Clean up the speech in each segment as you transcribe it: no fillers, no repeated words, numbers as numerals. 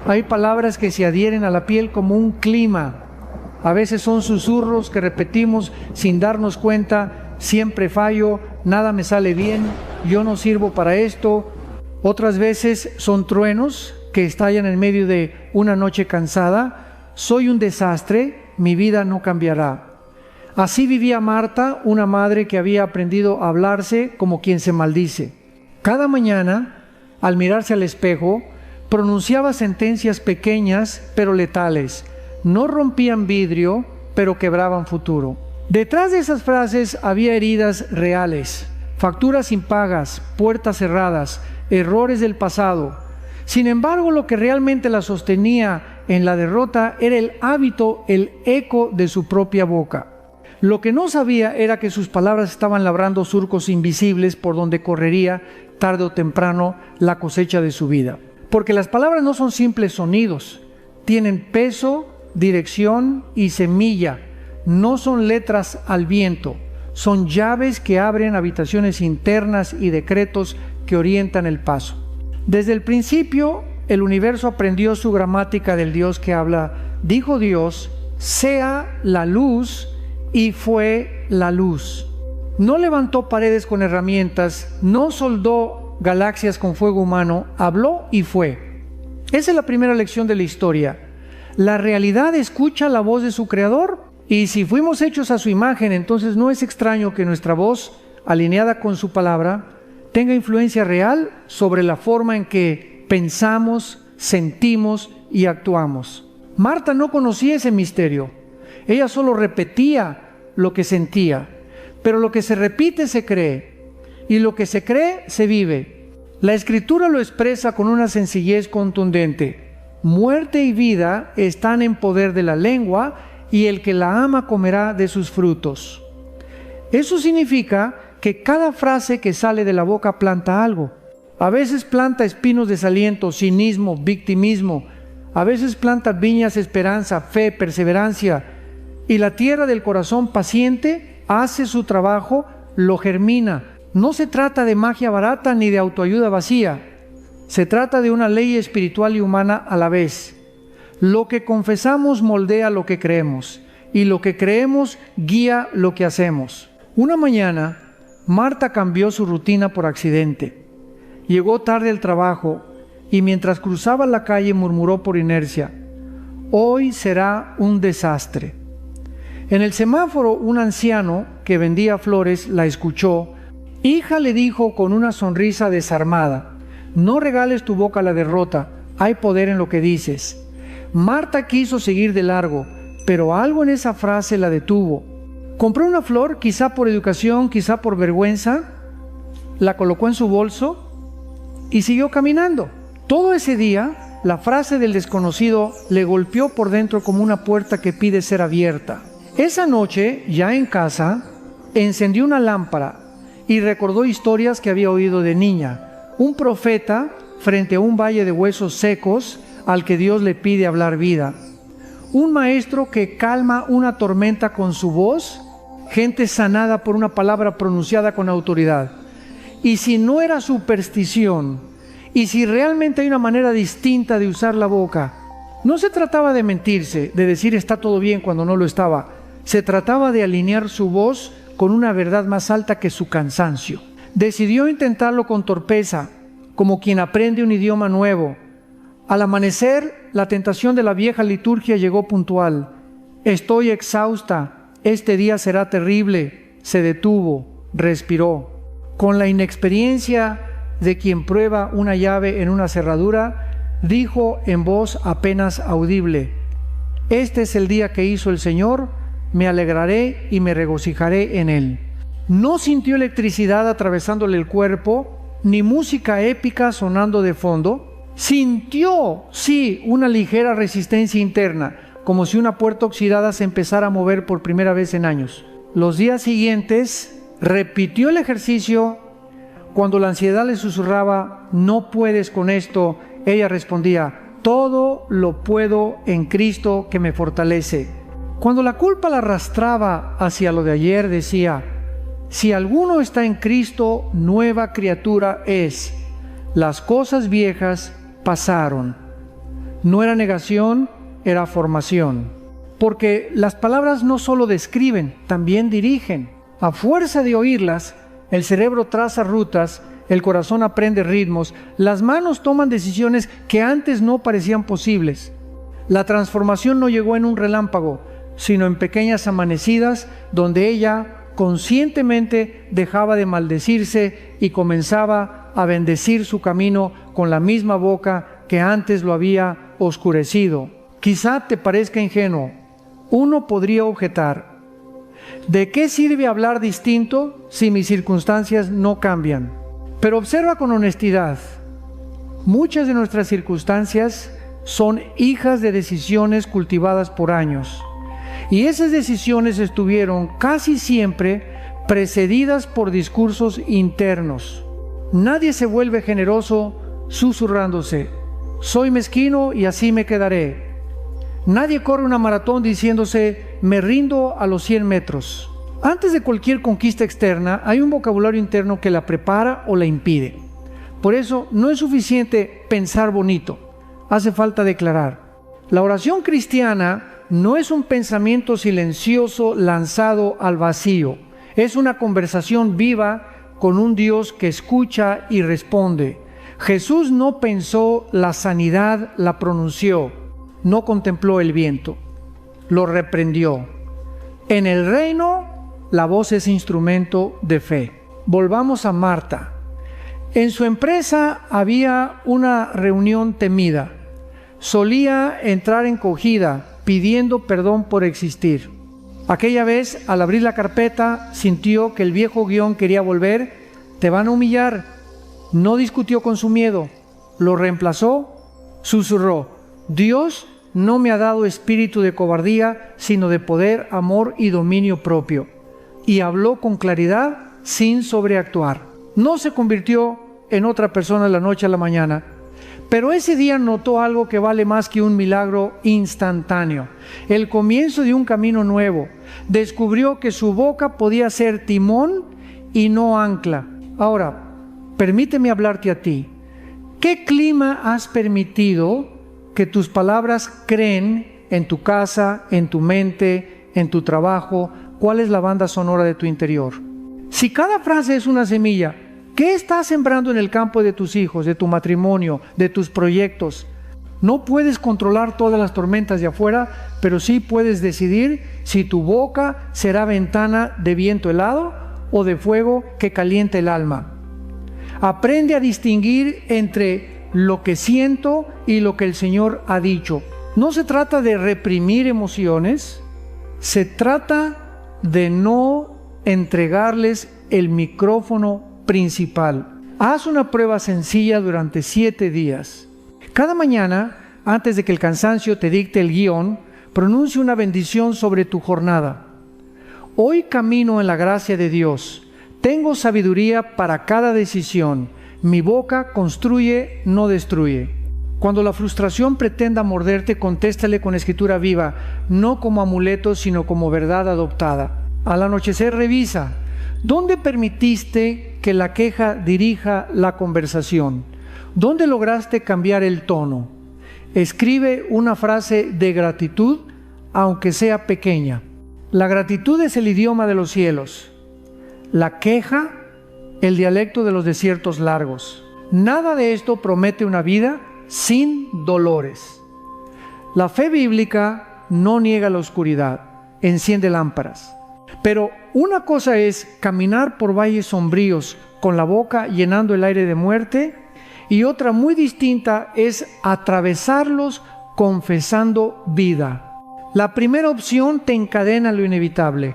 Hay palabras que se adhieren a la piel como un clima. A veces son susurros que repetimos sin darnos cuenta: siempre fallo, nada me sale bien, yo no sirvo para esto. Otras veces son truenos que estallan en medio de una noche cansada: soy un desastre, mi vida no cambiará. Así vivía Marta, una madre que había aprendido a hablarse como quien se maldice. Cada mañana, al mirarse al espejo, pronunciaba sentencias pequeñas pero letales. No rompían vidrio, pero quebraban futuro. Detrás de esas frases había heridas reales, facturas impagas, puertas cerradas, errores del pasado. Sin embargo, lo que realmente la sostenía en la derrota era el hábito, el eco de su propia boca. Lo que no sabía era que sus palabras estaban labrando surcos invisibles por donde correría tarde o temprano la cosecha de su vida. Porque las palabras no son simples sonidos, tienen peso, dirección y semilla. No son letras al viento, son llaves que abren habitaciones internas y decretos que orientan el paso. Desde el principio, el universo aprendió su gramática del Dios que habla. Dijo Dios: sea la luz, y fue la luz. No levantó paredes con herramientas, no soldó galaxias con fuego humano, habló y fue. Esa es la primera lección de la historia. La realidad escucha la voz de su creador, y si fuimos hechos a su imagen, entonces no es extraño que nuestra voz, alineada con su palabra, tenga influencia real sobre la forma en que pensamos, sentimos y actuamos. Marta no conocía ese misterio. Ella solo repetía lo que sentía, pero lo que se repite se cree, y lo que se cree se vive. La Escritura lo expresa con una sencillez contundente: muerte y vida están en poder de la lengua, y el que la ama comerá de sus frutos. Eso significa que cada frase que sale de la boca planta algo. A veces planta espinos desaliento, cinismo, victimismo. A veces planta viñas, esperanza, fe, perseverancia. Y la tierra del corazón paciente hace su trabajo, lo germina. No se trata de magia barata ni de autoayuda vacía. Se trata de una ley espiritual y humana a la vez. Lo que confesamos moldea lo que creemos, y lo que creemos guía lo que hacemos. Una mañana, Marta cambió su rutina por accidente. Llegó tarde al trabajo y mientras cruzaba la calle murmuró por inercia: hoy será un desastre. En el semáforo, un anciano que vendía flores la escuchó. Hija, le dijo con una sonrisa desarmada, no regales tu boca a la derrota, hay poder en lo que dices. Marta quiso seguir de largo, pero algo en esa frase la detuvo. Compró una flor, quizá por educación, quizá por vergüenza, la colocó en su bolso y siguió caminando. Todo ese día, la frase del desconocido le golpeó por dentro como una puerta que pide ser abierta. Esa noche, ya en casa, encendió una lámpara y recordó historias que había oído de niña. Un profeta frente a un valle de huesos secos al que Dios le pide hablar vida. Un maestro que calma una tormenta con su voz, gente sanada por una palabra pronunciada con autoridad. Y si no era superstición, y si realmente hay una manera distinta de usar la boca, no se trataba de mentirse, de decir está todo bien cuando no lo estaba. Se trataba de alinear su voz con una verdad más alta que su cansancio. Decidió intentarlo con torpeza, como quien aprende un idioma nuevo. Al amanecer, la tentación de la vieja liturgia llegó puntual. Estoy exhausta, este día será terrible. Se detuvo, respiró. Con la inexperiencia de quien prueba una llave en una cerradura, dijo en voz apenas audible: este es el día que hizo el Señor, me alegraré y me regocijaré en él. No sintió electricidad atravesándole el cuerpo, ni música épica sonando de fondo. Sintió, sí, una ligera resistencia interna, como si una puerta oxidada se empezara a mover por primera vez en años. Los días siguientes repitió el ejercicio. Cuando la ansiedad le susurraba: no puedes con esto, ella respondía: todo lo puedo en Cristo que me fortalece. Cuando la culpa la arrastraba hacia lo de ayer, decía: si alguno está en Cristo, nueva criatura es. Las cosas viejas pasaron. No era negación, era formación. Porque las palabras no solo describen, también dirigen. A fuerza de oírlas, el cerebro traza rutas, el corazón aprende ritmos, las manos toman decisiones que antes no parecían posibles. La transformación no llegó en un relámpago, sino en pequeñas amanecidas donde ella conscientemente dejaba de maldecirse y comenzaba a bendecir su camino con la misma boca que antes lo había oscurecido. Quizá te parezca ingenuo. Uno podría objetar: ¿de qué sirve hablar distinto si mis circunstancias no cambian? Pero observa con honestidad. Muchas de nuestras circunstancias son hijas de decisiones cultivadas por años. Y esas decisiones estuvieron casi siempre precedidas por discursos internos. Nadie se vuelve generoso susurrándose: soy mezquino y así me quedaré. Nadie corre una maratón diciéndose: me rindo a los 100 metros. Antes de cualquier conquista externa, hay un vocabulario interno que la prepara o la impide. Por eso, no es suficiente pensar bonito, hace falta declarar. La oración cristiana no es un pensamiento silencioso lanzado al vacío, es una conversación viva con un Dios que escucha y responde. Jesús no pensó la sanidad, la pronunció, no contempló el viento, lo reprendió. En el reino, la voz es instrumento de fe. Volvamos a Marta. En su empresa había una reunión temida. Solía entrar encogida, pidiendo perdón por existir. Aquella vez, al abrir la carpeta, sintió que el viejo guión quería volver. Te van a humillar. No discutió con su miedo, lo reemplazó, susurró: Dios no me ha dado espíritu de cobardía, sino de poder, amor y dominio propio. Y habló con claridad, sin sobreactuar. No se convirtió en otra persona de la noche a la mañana, pero ese día notó algo que vale más que un milagro instantáneo: el comienzo de un camino nuevo. Descubrió que su boca podía ser timón y no ancla. Ahora, permíteme hablarte a ti. ¿Qué clima has permitido que tus palabras creen en tu casa, en tu mente, en tu trabajo? ¿Cuál es la banda sonora de tu interior? Si cada frase es una semilla, ¿qué estás sembrando en el campo de tus hijos, de tu matrimonio, de tus proyectos? No puedes controlar todas las tormentas de afuera, pero sí puedes decidir si tu boca será ventana de viento helado o de fuego que calienta el alma. Aprende a distinguir entre lo que siento y lo que el Señor ha dicho. No se trata de reprimir emociones, se trata de no entregarles el micrófono principal. Haz una prueba sencilla durante 7 días. Cada mañana, antes de que el cansancio te dicte el guión, pronuncia una bendición sobre tu jornada. Hoy camino en la gracia de Dios. Tengo sabiduría para cada decisión. Mi boca construye, no destruye. Cuando la frustración pretenda morderte, contéstale con escritura viva, no como amuleto, sino como verdad adoptada. Al anochecer revisa, ¿dónde permitiste que la queja dirija la conversación? ¿Dónde lograste cambiar el tono? Escribe una frase de gratitud, aunque sea pequeña. La gratitud es el idioma de los cielos. La queja, el dialecto de los desiertos largos. Nada de esto promete una vida sin dolores. La fe bíblica no niega la oscuridad, enciende lámparas. Pero una cosa es caminar por valles sombríos con la boca llenando el aire de muerte, y otra muy distinta es atravesarlos confesando vida. La primera opción te encadena a lo inevitable.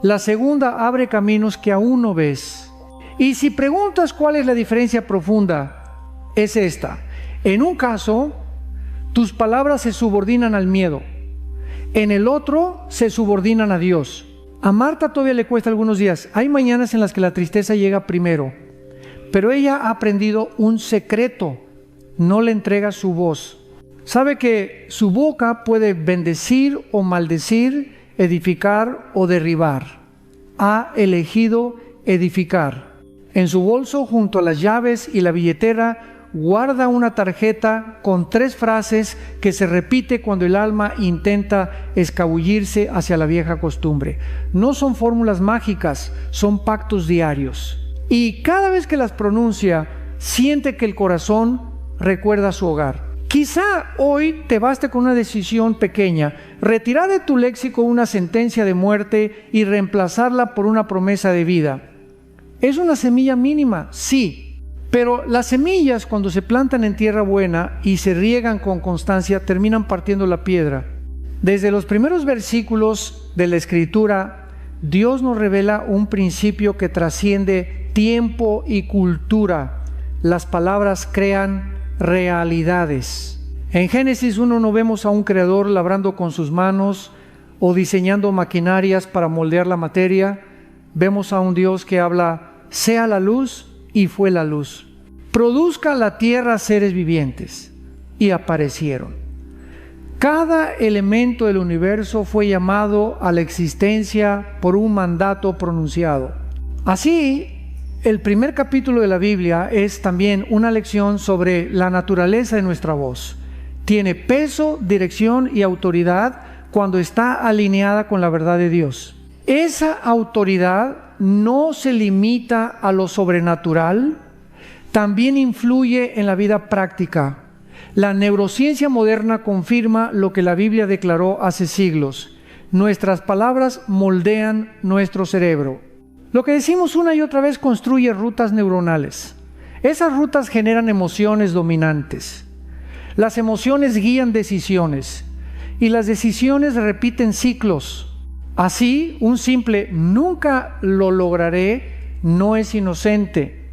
La segunda abre caminos que aún no ves. Y si preguntas cuál es la diferencia profunda, es esta. En un caso, tus palabras se subordinan al miedo. En el otro, se subordinan a Dios. A Marta todavía le cuesta algunos días. Hay mañanas en las que la tristeza llega primero. Pero ella ha aprendido un secreto. No le entrega su voz. Sabe que su boca puede bendecir o maldecir, edificar o derribar. Ha elegido edificar. En su bolso, junto a las llaves y la billetera, guarda una tarjeta con 3 frases que se repite cuando el alma intenta escabullirse hacia la vieja costumbre. No son fórmulas mágicas, son pactos diarios. Y cada vez que las pronuncia, siente que el corazón recuerda su hogar. Quizá hoy te baste con una decisión pequeña, retirar de tu léxico una sentencia de muerte y reemplazarla por una promesa de vida. Es una semilla mínima, sí, pero las semillas cuando se plantan en tierra buena y se riegan con constancia terminan partiendo la piedra. Desde los primeros versículos de la Escritura, Dios nos revela un principio que trasciende tiempo y cultura. Las palabras crean realidades. En Génesis 1 no vemos a un creador labrando con sus manos o diseñando maquinarias para moldear la materia. Vemos a un Dios que habla: sea la luz, y fue la luz. Produzca la tierra seres vivientes, y aparecieron. Cada elemento del universo fue llamado a la existencia por un mandato pronunciado. Así, el primer capítulo de la Biblia es también una lección sobre la naturaleza de nuestra voz. Tiene peso, dirección y autoridad cuando está alineada con la verdad de Dios. Esa autoridad no se limita a lo sobrenatural, también influye en la vida práctica. La neurociencia moderna confirma lo que la Biblia declaró hace siglos. Nuestras palabras moldean nuestro cerebro. Lo que decimos una y otra vez construye rutas neuronales. Esas rutas generan emociones dominantes. Las emociones guían decisiones y las decisiones repiten ciclos. Así, un simple "nunca lo lograré" no es inocente.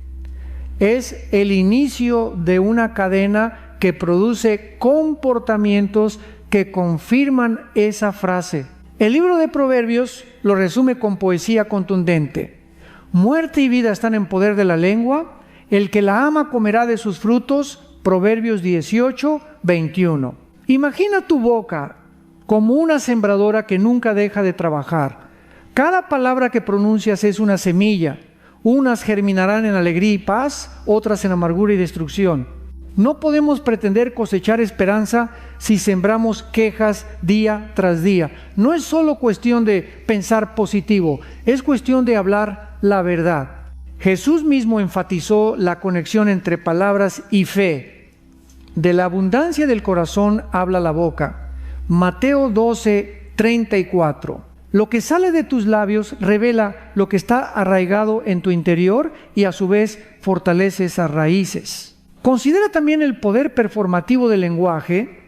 Es el inicio de una cadena que produce comportamientos que confirman esa frase. El libro de Proverbios lo resume con poesía contundente. Muerte y vida están en poder de la lengua. El que la ama comerá de sus frutos. Proverbios 18, 21. Imagina tu boca como una sembradora que nunca deja de trabajar. Cada palabra que pronuncias es una semilla. Unas germinarán en alegría y paz, otras en amargura y destrucción. No podemos pretender cosechar esperanza si sembramos quejas día tras día. No es solo cuestión de pensar positivo, es cuestión de hablar la verdad. Jesús mismo enfatizó la conexión entre palabras y fe. De la abundancia del corazón habla la boca. Mateo 12, 34. Lo que sale de tus labios revela lo que está arraigado en tu interior y a su vez fortalece esas raíces. Considera también el poder performativo del lenguaje.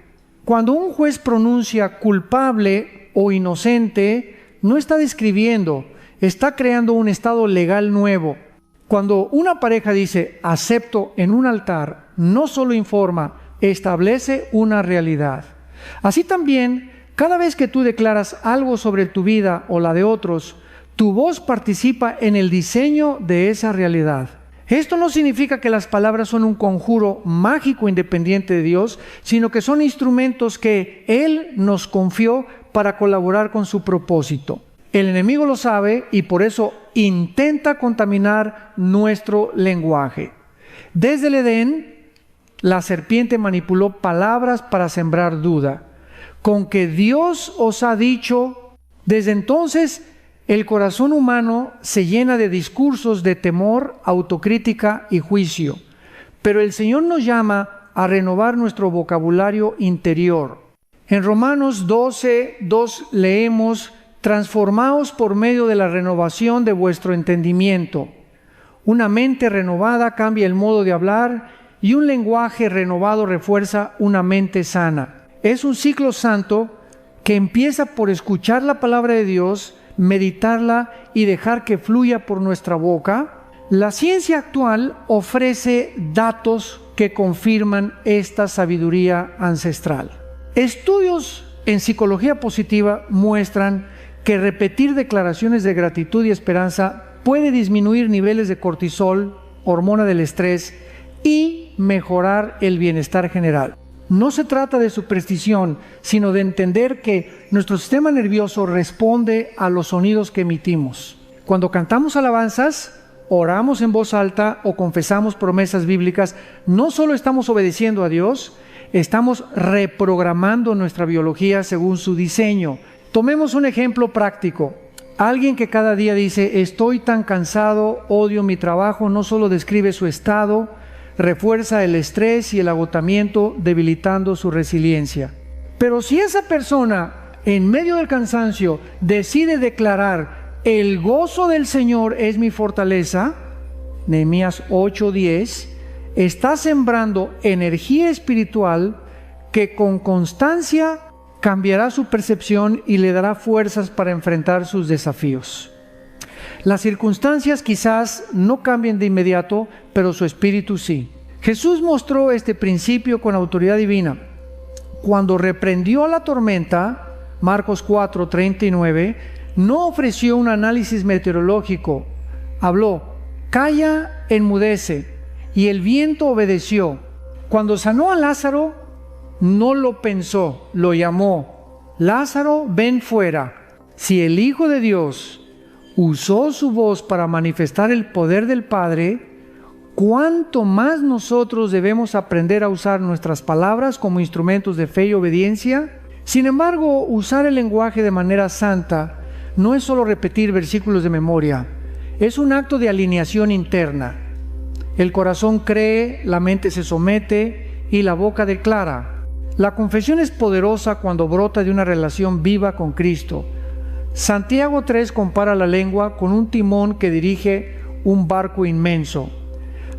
Cuando un juez pronuncia culpable o inocente, no está describiendo, está creando un estado legal nuevo. Cuando una pareja dice acepto en un altar, no solo informa, establece una realidad. Así también, cada vez que tú declaras algo sobre tu vida o la de otros, tu voz participa en el diseño de esa realidad. Esto no significa que las palabras son un conjuro mágico independiente de Dios, sino que son instrumentos que Él nos confió para colaborar con su propósito. El enemigo lo sabe y por eso intenta contaminar nuestro lenguaje. Desde el Edén, la serpiente manipuló palabras para sembrar duda. Con que Dios os ha dicho, desde entonces el corazón humano se llena de discursos de temor, autocrítica y juicio. Pero el Señor nos llama a renovar nuestro vocabulario interior. En Romanos 12, 2 leemos: transformaos por medio de la renovación de vuestro entendimiento. Una mente renovada cambia el modo de hablar y un lenguaje renovado refuerza una mente sana. Es un ciclo santo que empieza por escuchar la palabra de Dios, meditarla y dejar que fluya por nuestra boca. La ciencia actual ofrece datos que confirman esta sabiduría ancestral. Estudios en psicología positiva muestran que repetir declaraciones de gratitud y esperanza puede disminuir niveles de cortisol, hormona del estrés, y mejorar el bienestar general. No se trata de superstición, sino de entender que nuestro sistema nervioso responde a los sonidos que emitimos. Cuando cantamos alabanzas oramos en voz alta o confesamos promesas bíblicas, no solo estamos obedeciendo a Dios, estamos reprogramando nuestra biología según su diseño. Tomemos un ejemplo práctico. Alguien que cada día dice, estoy tan cansado, odio mi trabajo, no solo describe su estado, refuerza el estrés y el agotamiento, debilitando su resiliencia. Pero si esa persona, en medio del cansancio, decide declarar, el gozo del Señor es mi fortaleza, Nehemías 8:10, está sembrando energía espiritual que con constancia cambiará su percepción y le dará fuerzas para enfrentar sus desafíos. Las circunstancias quizás no cambien de inmediato, pero su espíritu sí. Jesús mostró este principio con autoridad divina. Cuando reprendió a la tormenta, Marcos 4:39, no ofreció un análisis meteorológico. Habló, calla, enmudece, y el viento obedeció. Cuando sanó a Lázaro, no lo pensó, lo llamó. Lázaro, ven fuera. Si el Hijo de Dios usó su voz para manifestar el poder del Padre, ¿cuánto más nosotros debemos aprender a usar nuestras palabras como instrumentos de fe y obediencia? Sin embargo, usar el lenguaje de manera santa no es solo repetir versículos de memoria, es un acto de alineación interna. El corazón cree, la mente se somete y la boca declara. La confesión es poderosa cuando brota de una relación viva con Cristo. Santiago 3 compara la lengua con un timón que dirige un barco inmenso.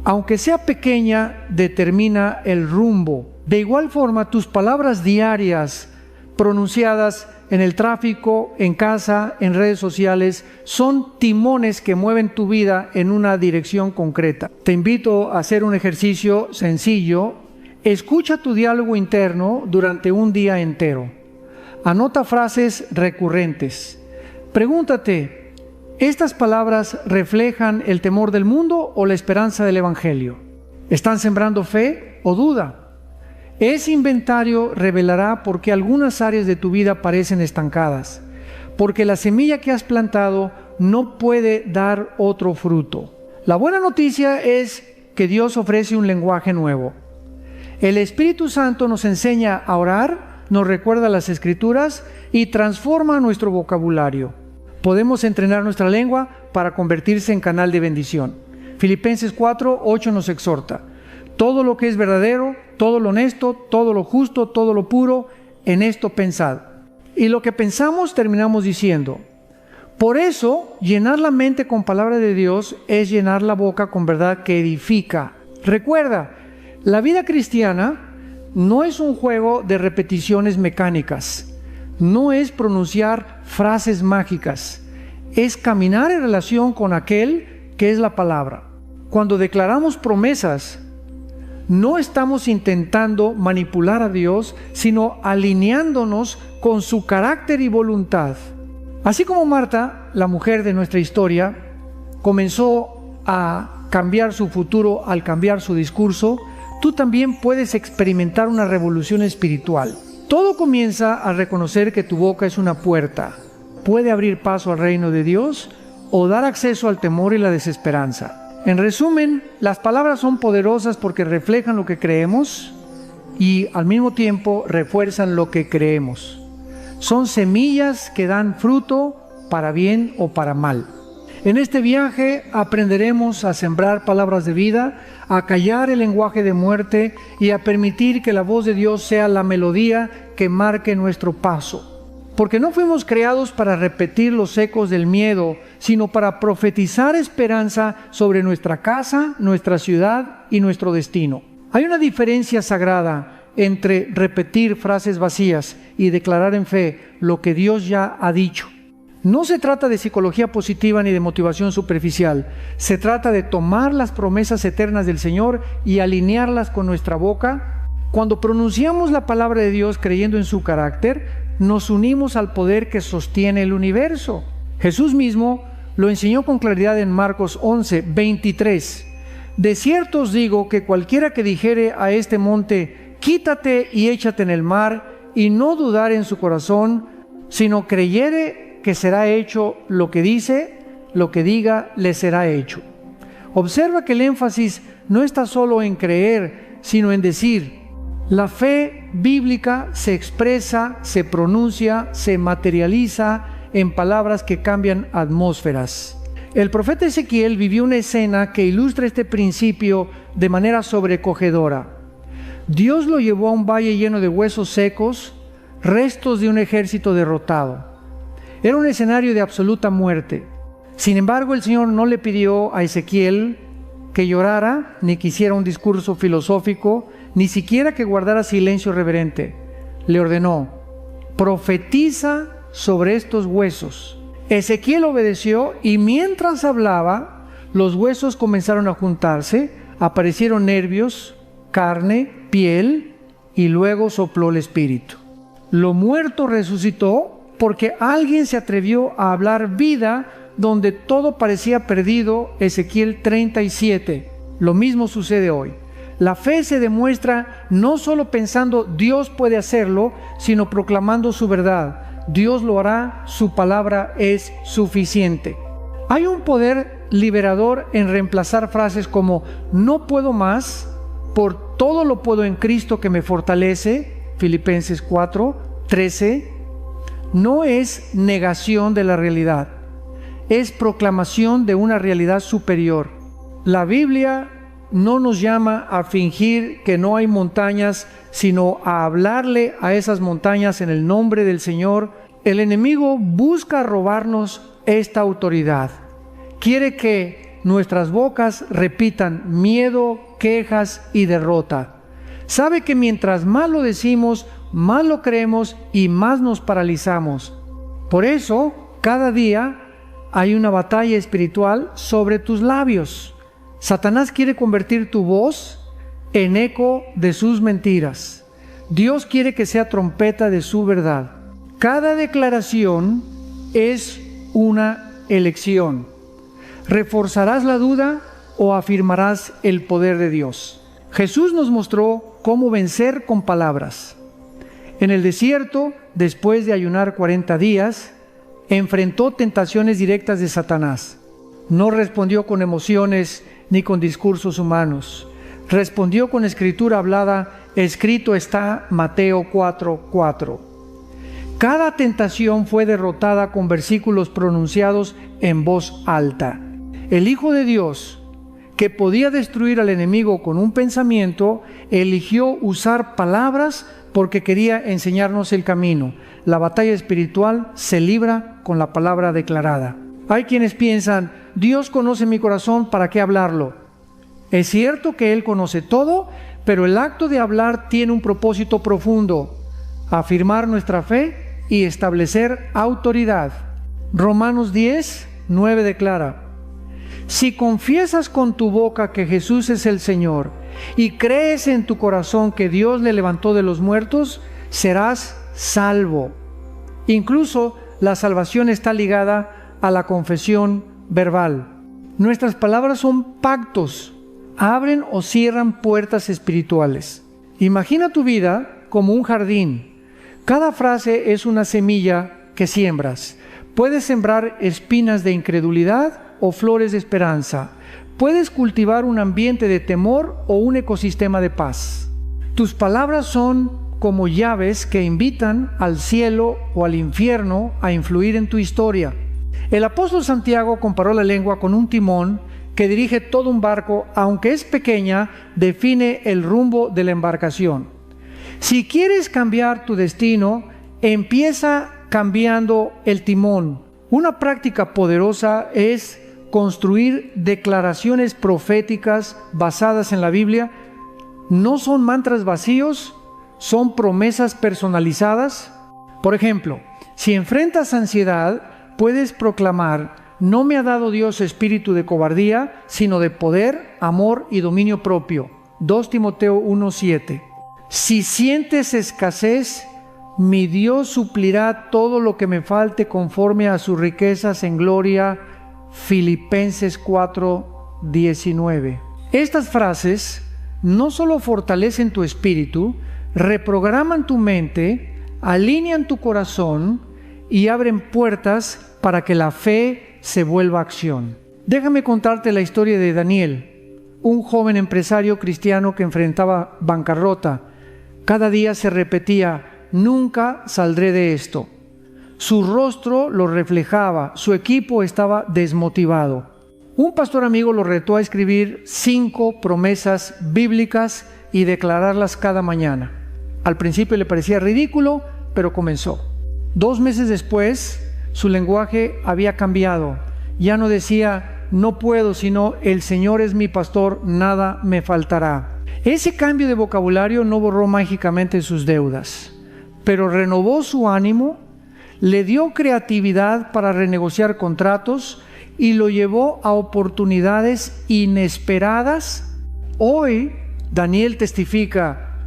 Aunque sea pequeña, determina el rumbo. De igual forma, tus palabras diarias pronunciadas en el tráfico, en casa, en redes sociales, son timones que mueven tu vida en una dirección concreta. Te invito a hacer un ejercicio sencillo. Escucha tu diálogo interno durante un día entero. Anota frases recurrentes. Pregúntate, ¿estas palabras reflejan el temor del mundo o la esperanza del Evangelio? ¿Están sembrando fe o duda? Ese inventario revelará por qué algunas áreas de tu vida parecen estancadas, porque la semilla que has plantado no puede dar otro fruto. La buena noticia es que Dios ofrece un lenguaje nuevo. El Espíritu Santo nos enseña a orar, nos recuerda las Escrituras y transforma nuestro vocabulario. Podemos entrenar nuestra lengua para convertirse en canal de bendición. Filipenses 4:8 nos exhorta: todo lo que es verdadero, todo lo honesto, todo lo justo, todo lo puro, en esto pensad. Y lo que pensamos terminamos diciendo. Por eso, llenar la mente con palabra de Dios es llenar la boca con verdad que edifica. Recuerda, la vida cristiana no es un juego de repeticiones mecánicas, no es pronunciar frases mágicas, es caminar en relación con aquel que es la palabra. Cuando declaramos promesas, no estamos intentando manipular a Dios, sino alineándonos con su carácter y voluntad. Así como Marta, la mujer de nuestra historia, comenzó a cambiar su futuro al cambiar su discurso, tú también puedes experimentar una revolución espiritual. Todo comienza al reconocer que tu boca es una puerta. Puede abrir paso al reino de Dios o dar acceso al temor y la desesperanza. En resumen, las palabras son poderosas porque reflejan lo que creemos y al mismo tiempo refuerzan lo que creemos. Son semillas que dan fruto para bien o para mal. En este viaje aprenderemos a sembrar palabras de vida, a callar el lenguaje de muerte y a permitir que la voz de Dios sea la melodía que marque nuestro paso. Porque no fuimos creados para repetir los ecos del miedo, sino para profetizar esperanza sobre nuestra casa, nuestra ciudad y nuestro destino. Hay una diferencia sagrada entre repetir frases vacías y declarar en fe lo que Dios ya ha dicho. No se trata de psicología positiva ni de motivación superficial. Se trata de tomar las promesas eternas del Señor y alinearlas con nuestra boca. Cuando pronunciamos la palabra de Dios creyendo en su carácter, nos unimos al poder que sostiene el universo. Jesús mismo lo enseñó con claridad en Marcos 11:23. De cierto os digo que cualquiera que dijere a este monte, quítate y échate en el mar, y no dudar en su corazón, sino creyere que será hecho lo que dice, lo que diga le será hecho. Observa que el énfasis no está solo en creer, sino en decir. La fe bíblica se expresa, se pronuncia, se materializa en palabras que cambian atmósferas. El profeta Ezequiel vivió una escena que ilustra este principio de manera sobrecogedora. Dios lo llevó a un valle lleno de huesos secos, restos de un ejército derrotado. Era un escenario de absoluta muerte. Sin embargo, el Señor no le pidió a Ezequiel que llorara, ni que hiciera un discurso filosófico, ni siquiera que guardara silencio reverente. Le ordenó: profetiza sobre estos huesos. Ezequiel obedeció y mientras hablaba, los huesos comenzaron a juntarse, aparecieron nervios, carne, piel, y luego sopló el espíritu. Lo muerto resucitó porque alguien se atrevió a hablar vida donde todo parecía perdido. Ezequiel 37. Lo mismo sucede hoy. La fe se demuestra no solo pensando Dios puede hacerlo, sino proclamando su verdad. Dios lo hará, su palabra es suficiente. Hay un poder liberador en reemplazar frases como no puedo más por todo lo puedo en Cristo que me fortalece, Filipenses 4:13. No es negación de la realidad, es proclamación de una realidad superior. La Biblia no nos llama a fingir que no hay montañas, sino a hablarle a esas montañas en el nombre del Señor. El enemigo busca robarnos esta autoridad. Quiere que nuestras bocas repitan miedo, quejas y derrota. Sabe que mientras más lo decimos, más lo creemos y más nos paralizamos. Por eso, cada día hay una batalla espiritual sobre tus labios. Satanás quiere convertir tu voz en eco de sus mentiras. Dios quiere que sea trompeta de su verdad. Cada declaración es una elección. ¿Reforzarás la duda o afirmarás el poder de Dios? Jesús nos mostró cómo vencer con palabras. En el desierto, después de ayunar 40 días, enfrentó tentaciones directas de Satanás. No respondió con emociones ni con discursos humanos. Respondió con escritura hablada. Escrito está, Mateo 4:4. Cada tentación fue derrotada con versículos pronunciados en voz alta. El Hijo de Dios, que podía destruir al enemigo con un pensamiento, eligió usar palabras porque quería enseñarnos el camino. La batalla espiritual se libra con la palabra declarada. Hay quienes piensan, Dios conoce mi corazón, ¿para qué hablarlo? Es cierto que Él conoce todo, pero el acto de hablar tiene un propósito profundo: afirmar nuestra fe y establecer autoridad. Romanos 10:9 declara: si confiesas con tu boca que Jesús es el Señor y crees en tu corazón que Dios le levantó de los muertos, serás salvo. Incluso la salvación está ligada a la confesión verbal. Nuestras palabras son pactos, abren o cierran puertas espirituales. Imagina tu vida como un jardín. Cada frase es una semilla que siembras. Puedes sembrar espinas de incredulidad o flores de esperanza. Puedes cultivar un ambiente de temor o un ecosistema de paz. Tus palabras son como llaves que invitan al cielo o al infierno a influir en tu historia. El apóstol Santiago comparó la lengua con un timón que dirige todo un barco. Aunque es pequeña, define el rumbo de la embarcación. Si quieres cambiar tu destino, empieza cambiando el timón. Una práctica poderosa es construir declaraciones proféticas basadas en la Biblia. No son mantras vacíos, son promesas personalizadas. Por ejemplo, si enfrentas ansiedad, puedes proclamar: no me ha dado Dios espíritu de cobardía, sino de poder, amor y dominio propio. 2 Timoteo 1:7. Si sientes escasez, mi Dios suplirá todo lo que me falte conforme a sus riquezas en gloria. Filipenses 4:19. Estas frases no solo fortalecen tu espíritu, reprograman tu mente, alinean tu corazón y abren puertas para que la fe se vuelva acción. Déjame contarte la historia de Daniel, un joven empresario cristiano que enfrentaba bancarrota. Cada día se repetía: nunca saldré de esto. Su rostro lo reflejaba, su equipo estaba desmotivado. Un pastor amigo lo retó a escribir 5 promesas bíblicas y declararlas cada mañana. Al principio le parecía ridículo, pero comenzó. 2 meses después, su lenguaje había cambiado. Ya no decía no puedo, sino el Señor es mi pastor, nada me faltará. Ese cambio de vocabulario no borró mágicamente sus deudas, pero renovó su ánimo, le dio creatividad para renegociar contratos y lo llevó a oportunidades inesperadas. Hoy Daniel testifica: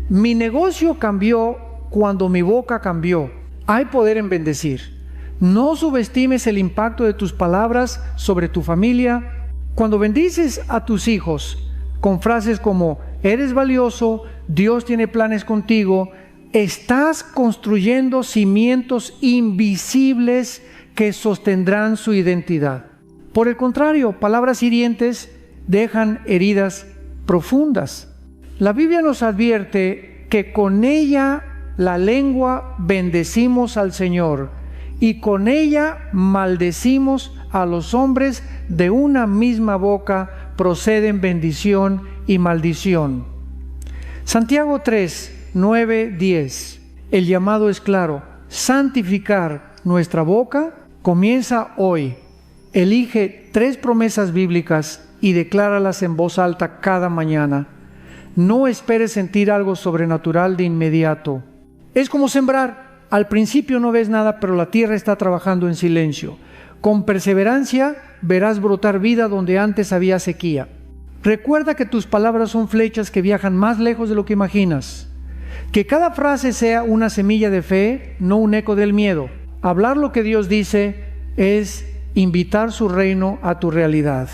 mi negocio cambió cuando mi boca cambió. Hay poder en bendecir. No subestimes el impacto de tus palabras sobre tu familia. Cuando bendices a tus hijos con frases como eres valioso, Dios tiene planes contigo, estás construyendo cimientos invisibles que sostendrán su identidad. Por el contrario, palabras hirientes dejan heridas profundas. La Biblia nos advierte que con ella, la lengua, bendecimos al Señor, y con ella maldecimos a los hombres. De una misma boca proceden bendición y maldición. Santiago 3, 9, 10. El llamado es claro: santificar nuestra boca comienza hoy. Elige 3 promesas bíblicas y decláralas en voz alta cada mañana. No esperes sentir algo sobrenatural de inmediato. Es como sembrar. Al principio no ves nada, pero la tierra está trabajando en silencio. Con perseverancia verás brotar vida donde antes había sequía. Recuerda que tus palabras son flechas que viajan más lejos de lo que imaginas. Que cada frase sea una semilla de fe, no un eco del miedo. Hablar lo que Dios dice es invitar su reino a tu realidad.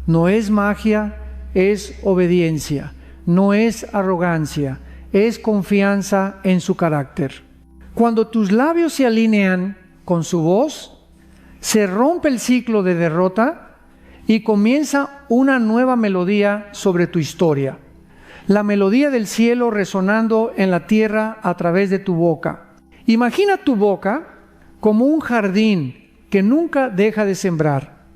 No es magia, es obediencia. No es arrogancia, es confianza en su carácter. Cuando tus labios se alinean con su voz, se rompe el ciclo de derrota y comienza una nueva melodía sobre tu historia. La melodía del cielo resonando en la tierra a través de tu boca. Imagina tu boca como un jardín que nunca deja de sembrar.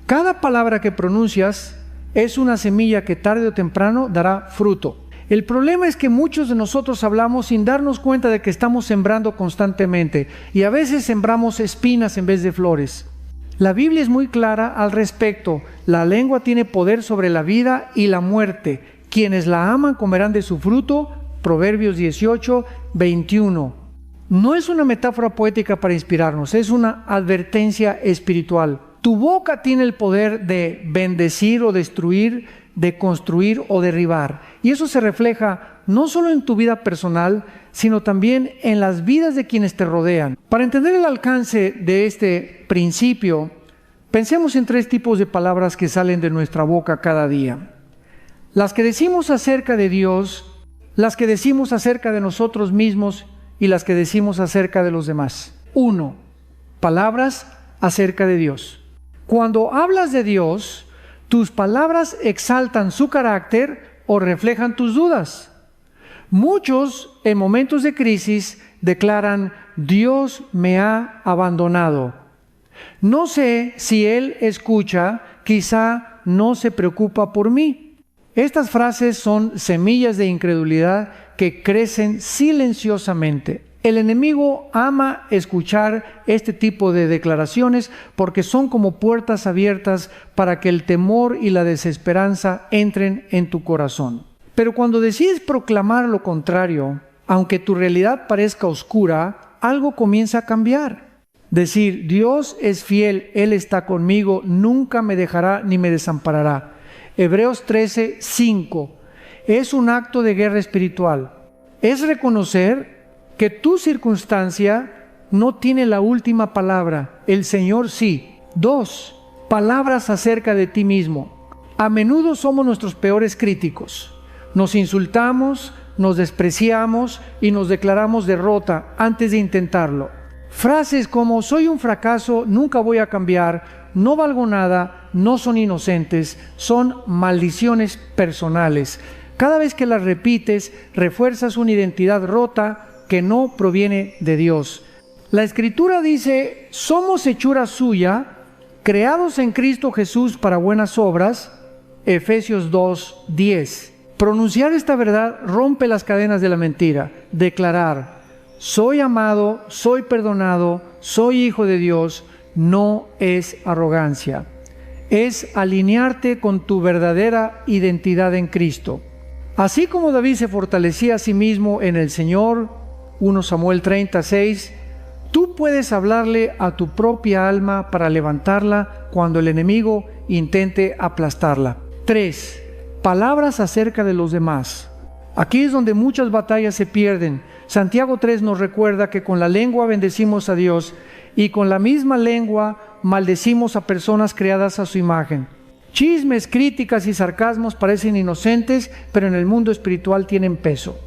Cada palabra que pronuncias es una semilla que tarde o temprano dará fruto. El problema es que muchos de nosotros hablamos sin darnos cuenta de que estamos sembrando constantemente, y a veces sembramos espinas en vez de flores. La Biblia es muy clara al respecto. La lengua tiene poder sobre la vida y la muerte. Quienes la aman comerán de su fruto. Proverbios 18, 21. No es una metáfora poética para inspirarnos, es una advertencia espiritual. Tu boca tiene el poder de bendecir o destruir, de construir o derribar. Y eso se refleja no solo en tu vida personal, sino también en las vidas de quienes te rodean. Para entender el alcance de este principio, pensemos en 3 tipos de palabras que salen de nuestra boca cada día. Las que decimos acerca de Dios, las que decimos acerca de nosotros mismos y las que decimos acerca de los demás. 1. Palabras acerca de Dios. Cuando hablas de Dios, tus palabras exaltan su carácter o reflejan tus dudas. Muchos, en momentos de crisis, declaran: Dios me ha abandonado. No sé si Él escucha, quizá no se preocupa por mí. Estas frases son semillas de incredulidad que crecen silenciosamente. El enemigo ama escuchar este tipo de declaraciones porque son como puertas abiertas para que el temor y la desesperanza entren en tu corazón. Pero cuando decides proclamar lo contrario, aunque tu realidad parezca oscura, algo comienza a cambiar. Decir: Dios es fiel, Él está conmigo, nunca me dejará ni me desamparará. Hebreos 13, 5. Es un acto de guerra espiritual. Es reconocer que tu circunstancia no tiene la última palabra, el Señor sí. 2. Palabras acerca de ti mismo. A menudo somos nuestros peores críticos. Nos insultamos, nos despreciamos y nos declaramos derrota antes de intentarlo. Frases como: soy un fracaso, nunca voy a cambiar, no valgo nada, no son inocentes, son maldiciones personales. Cada vez que las repites, refuerzas una identidad rota que no proviene de Dios. La Escritura dice, somos hechura suya, creados en Cristo Jesús para buenas obras, Efesios 2:10. Pronunciar esta verdad rompe las cadenas de la mentira. Declarar, soy amado, soy perdonado, soy hijo de Dios, no es arrogancia. Es alinearte con tu verdadera identidad en Cristo. Así como David se fortalecía a sí mismo en el Señor, 1 Samuel 36, tú puedes hablarle a tu propia alma para levantarla cuando el enemigo intente aplastarla. 3. Palabras acerca de los demás. Aquí es donde muchas batallas se pierden. Santiago 3 nos recuerda que con la lengua bendecimos a Dios y con la misma lengua maldecimos a personas creadas a su imagen. Chismes, críticas y sarcasmos parecen inocentes, pero en el mundo espiritual tienen peso.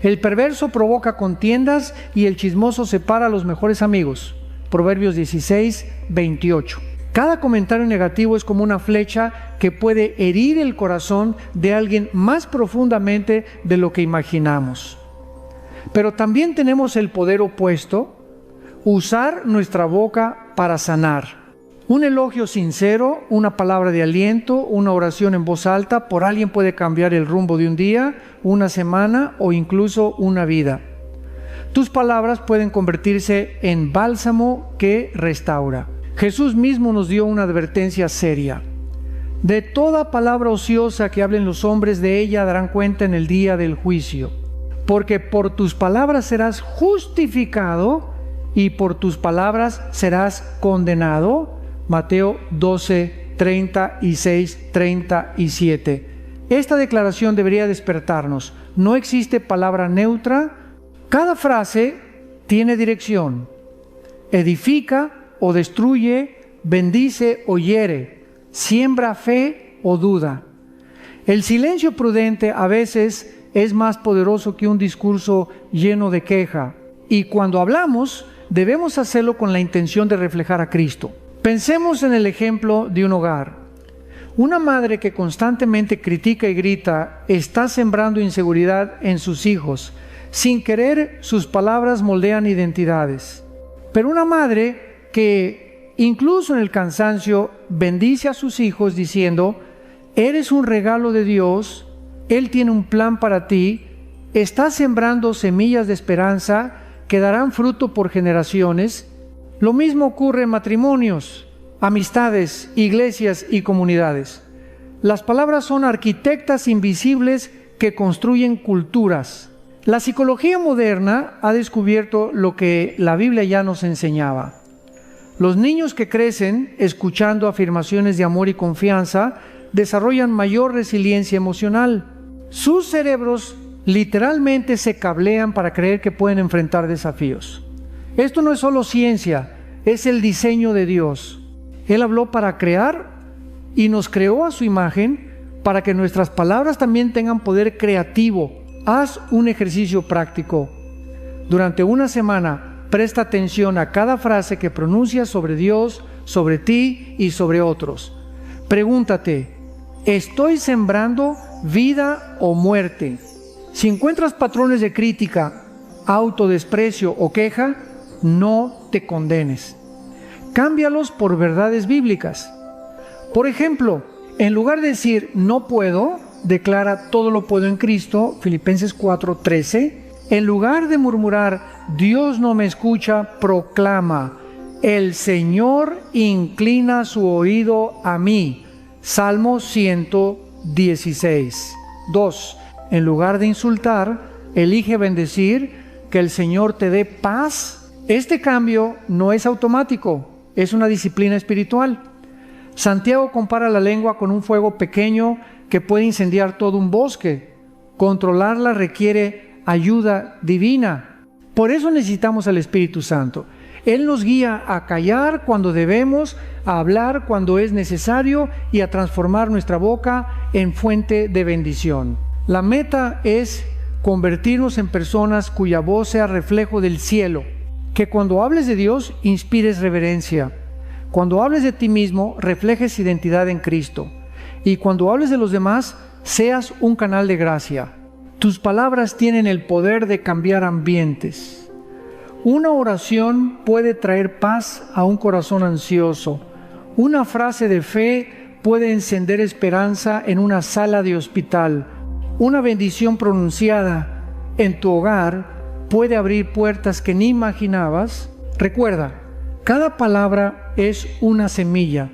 El perverso provoca contiendas y el chismoso separa a los mejores amigos. Proverbios 16:28. Cada comentario negativo es como una flecha que puede herir el corazón de alguien más profundamente de lo que imaginamos. Pero también tenemos el poder opuesto, usar nuestra boca para sanar. Un elogio sincero, una palabra de aliento, una oración en voz alta por alguien puede cambiar el rumbo de un día, una semana o incluso una vida. Tus palabras pueden convertirse en bálsamo que restaura. Jesús mismo nos dio una advertencia seria. De toda palabra ociosa que hablen los hombres, de ella darán cuenta en el día del juicio. Porque por tus palabras serás justificado y por tus palabras serás condenado. Mateo 12:36-37. Esta declaración debería despertarnos. No existe palabra neutra. Cada frase tiene dirección. Edifica o destruye, bendice o hiere, siembra fe o duda. El silencio prudente a veces es más poderoso que un discurso lleno de queja. Y cuando hablamos, debemos hacerlo con la intención de reflejar a Cristo. Pensemos en el ejemplo de un hogar. Una madre que constantemente critica y grita está sembrando inseguridad en sus hijos. Sin querer, sus palabras moldean identidades. Pero una madre que incluso en el cansancio bendice a sus hijos diciendo, eres un regalo de Dios, Él tiene un plan para ti, estás sembrando semillas de esperanza que darán fruto por generaciones. Lo mismo ocurre en matrimonios, amistades, iglesias y comunidades. Las palabras son arquitectas invisibles que construyen culturas. La psicología moderna ha descubierto lo que la Biblia ya nos enseñaba. Los niños que crecen escuchando afirmaciones de amor y confianza desarrollan mayor resiliencia emocional. Sus cerebros literalmente se cablean para creer que pueden enfrentar desafíos. Esto no es solo ciencia, es el diseño de Dios. Él habló para crear y nos creó a su imagen para que nuestras palabras también tengan poder creativo. Haz un ejercicio práctico. Durante una semana, presta atención a cada frase que pronuncias sobre Dios, sobre ti y sobre otros. Pregúntate, ¿estoy sembrando vida o muerte? Si encuentras patrones de crítica, autodesprecio o queja, no te condenes. Cámbialos por verdades bíblicas. Por ejemplo, en lugar de decir no puedo, declara todo lo puedo en Cristo, Filipenses 4:13. En lugar de murmurar Dios no me escucha, proclama el Señor inclina su oído a mí, Salmo 116. 2. En lugar de insultar, elige bendecir, que el Señor te dé paz. Este cambio no es automático, es una disciplina espiritual. Santiago compara la lengua con un fuego pequeño que puede incendiar todo un bosque. Controlarla requiere ayuda divina. Por eso necesitamos al Espíritu Santo. Él nos guía a callar cuando debemos, a hablar cuando es necesario y a transformar nuestra boca en fuente de bendición. La meta es convertirnos en personas cuya voz sea reflejo del cielo. Que cuando hables de Dios inspires reverencia. Cuando hables de ti mismo, reflejes identidad en Cristo. Y cuando hables de los demás, seas un canal de gracia. Tus palabras tienen el poder de cambiar ambientes. Una oración puede traer paz a un corazón ansioso. Una frase de fe puede encender esperanza en una sala de hospital. Una bendición pronunciada en tu hogar puede abrir puertas que ni imaginabas. Recuerda, cada palabra es una semilla.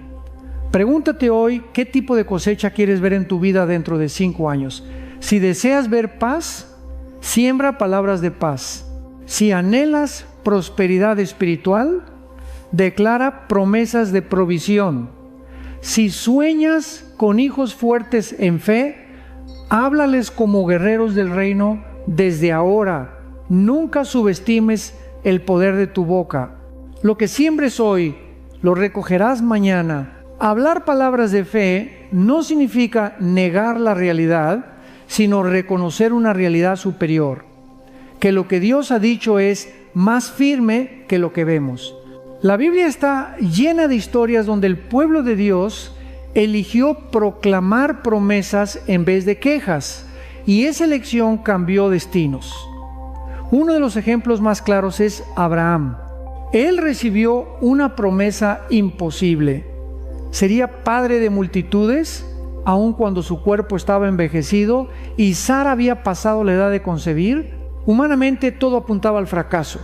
Pregúntate hoy qué tipo de cosecha quieres ver en tu vida dentro de 5 años. Si deseas ver paz, siembra palabras de paz. Si anhelas prosperidad espiritual, declara promesas de provisión. Si sueñas con hijos fuertes en fe, háblales como guerreros del reino desde ahora. Nunca subestimes el poder de tu boca. Lo que siembres hoy, lo recogerás mañana. Hablar palabras de fe no significa negar la realidad, sino reconocer una realidad superior. Que lo que Dios ha dicho es más firme que lo que vemos. La Biblia está llena de historias donde el pueblo de Dios eligió proclamar promesas en vez de quejas, y esa elección cambió destinos. Uno de los ejemplos más claros es Abraham. Él recibió una promesa imposible. Sería padre de multitudes, aun cuando su cuerpo estaba envejecido y Sara había pasado la edad de concebir. Humanamente todo apuntaba al fracaso.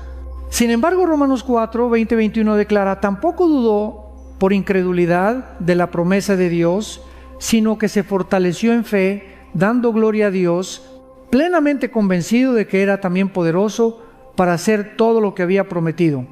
Sin embargo, Romanos 4, 20-21 declara: tampoco dudó por incredulidad de la promesa de Dios, sino que se fortaleció en fe, dando gloria a Dios, plenamente convencido de que era también poderoso para hacer todo lo que había prometido.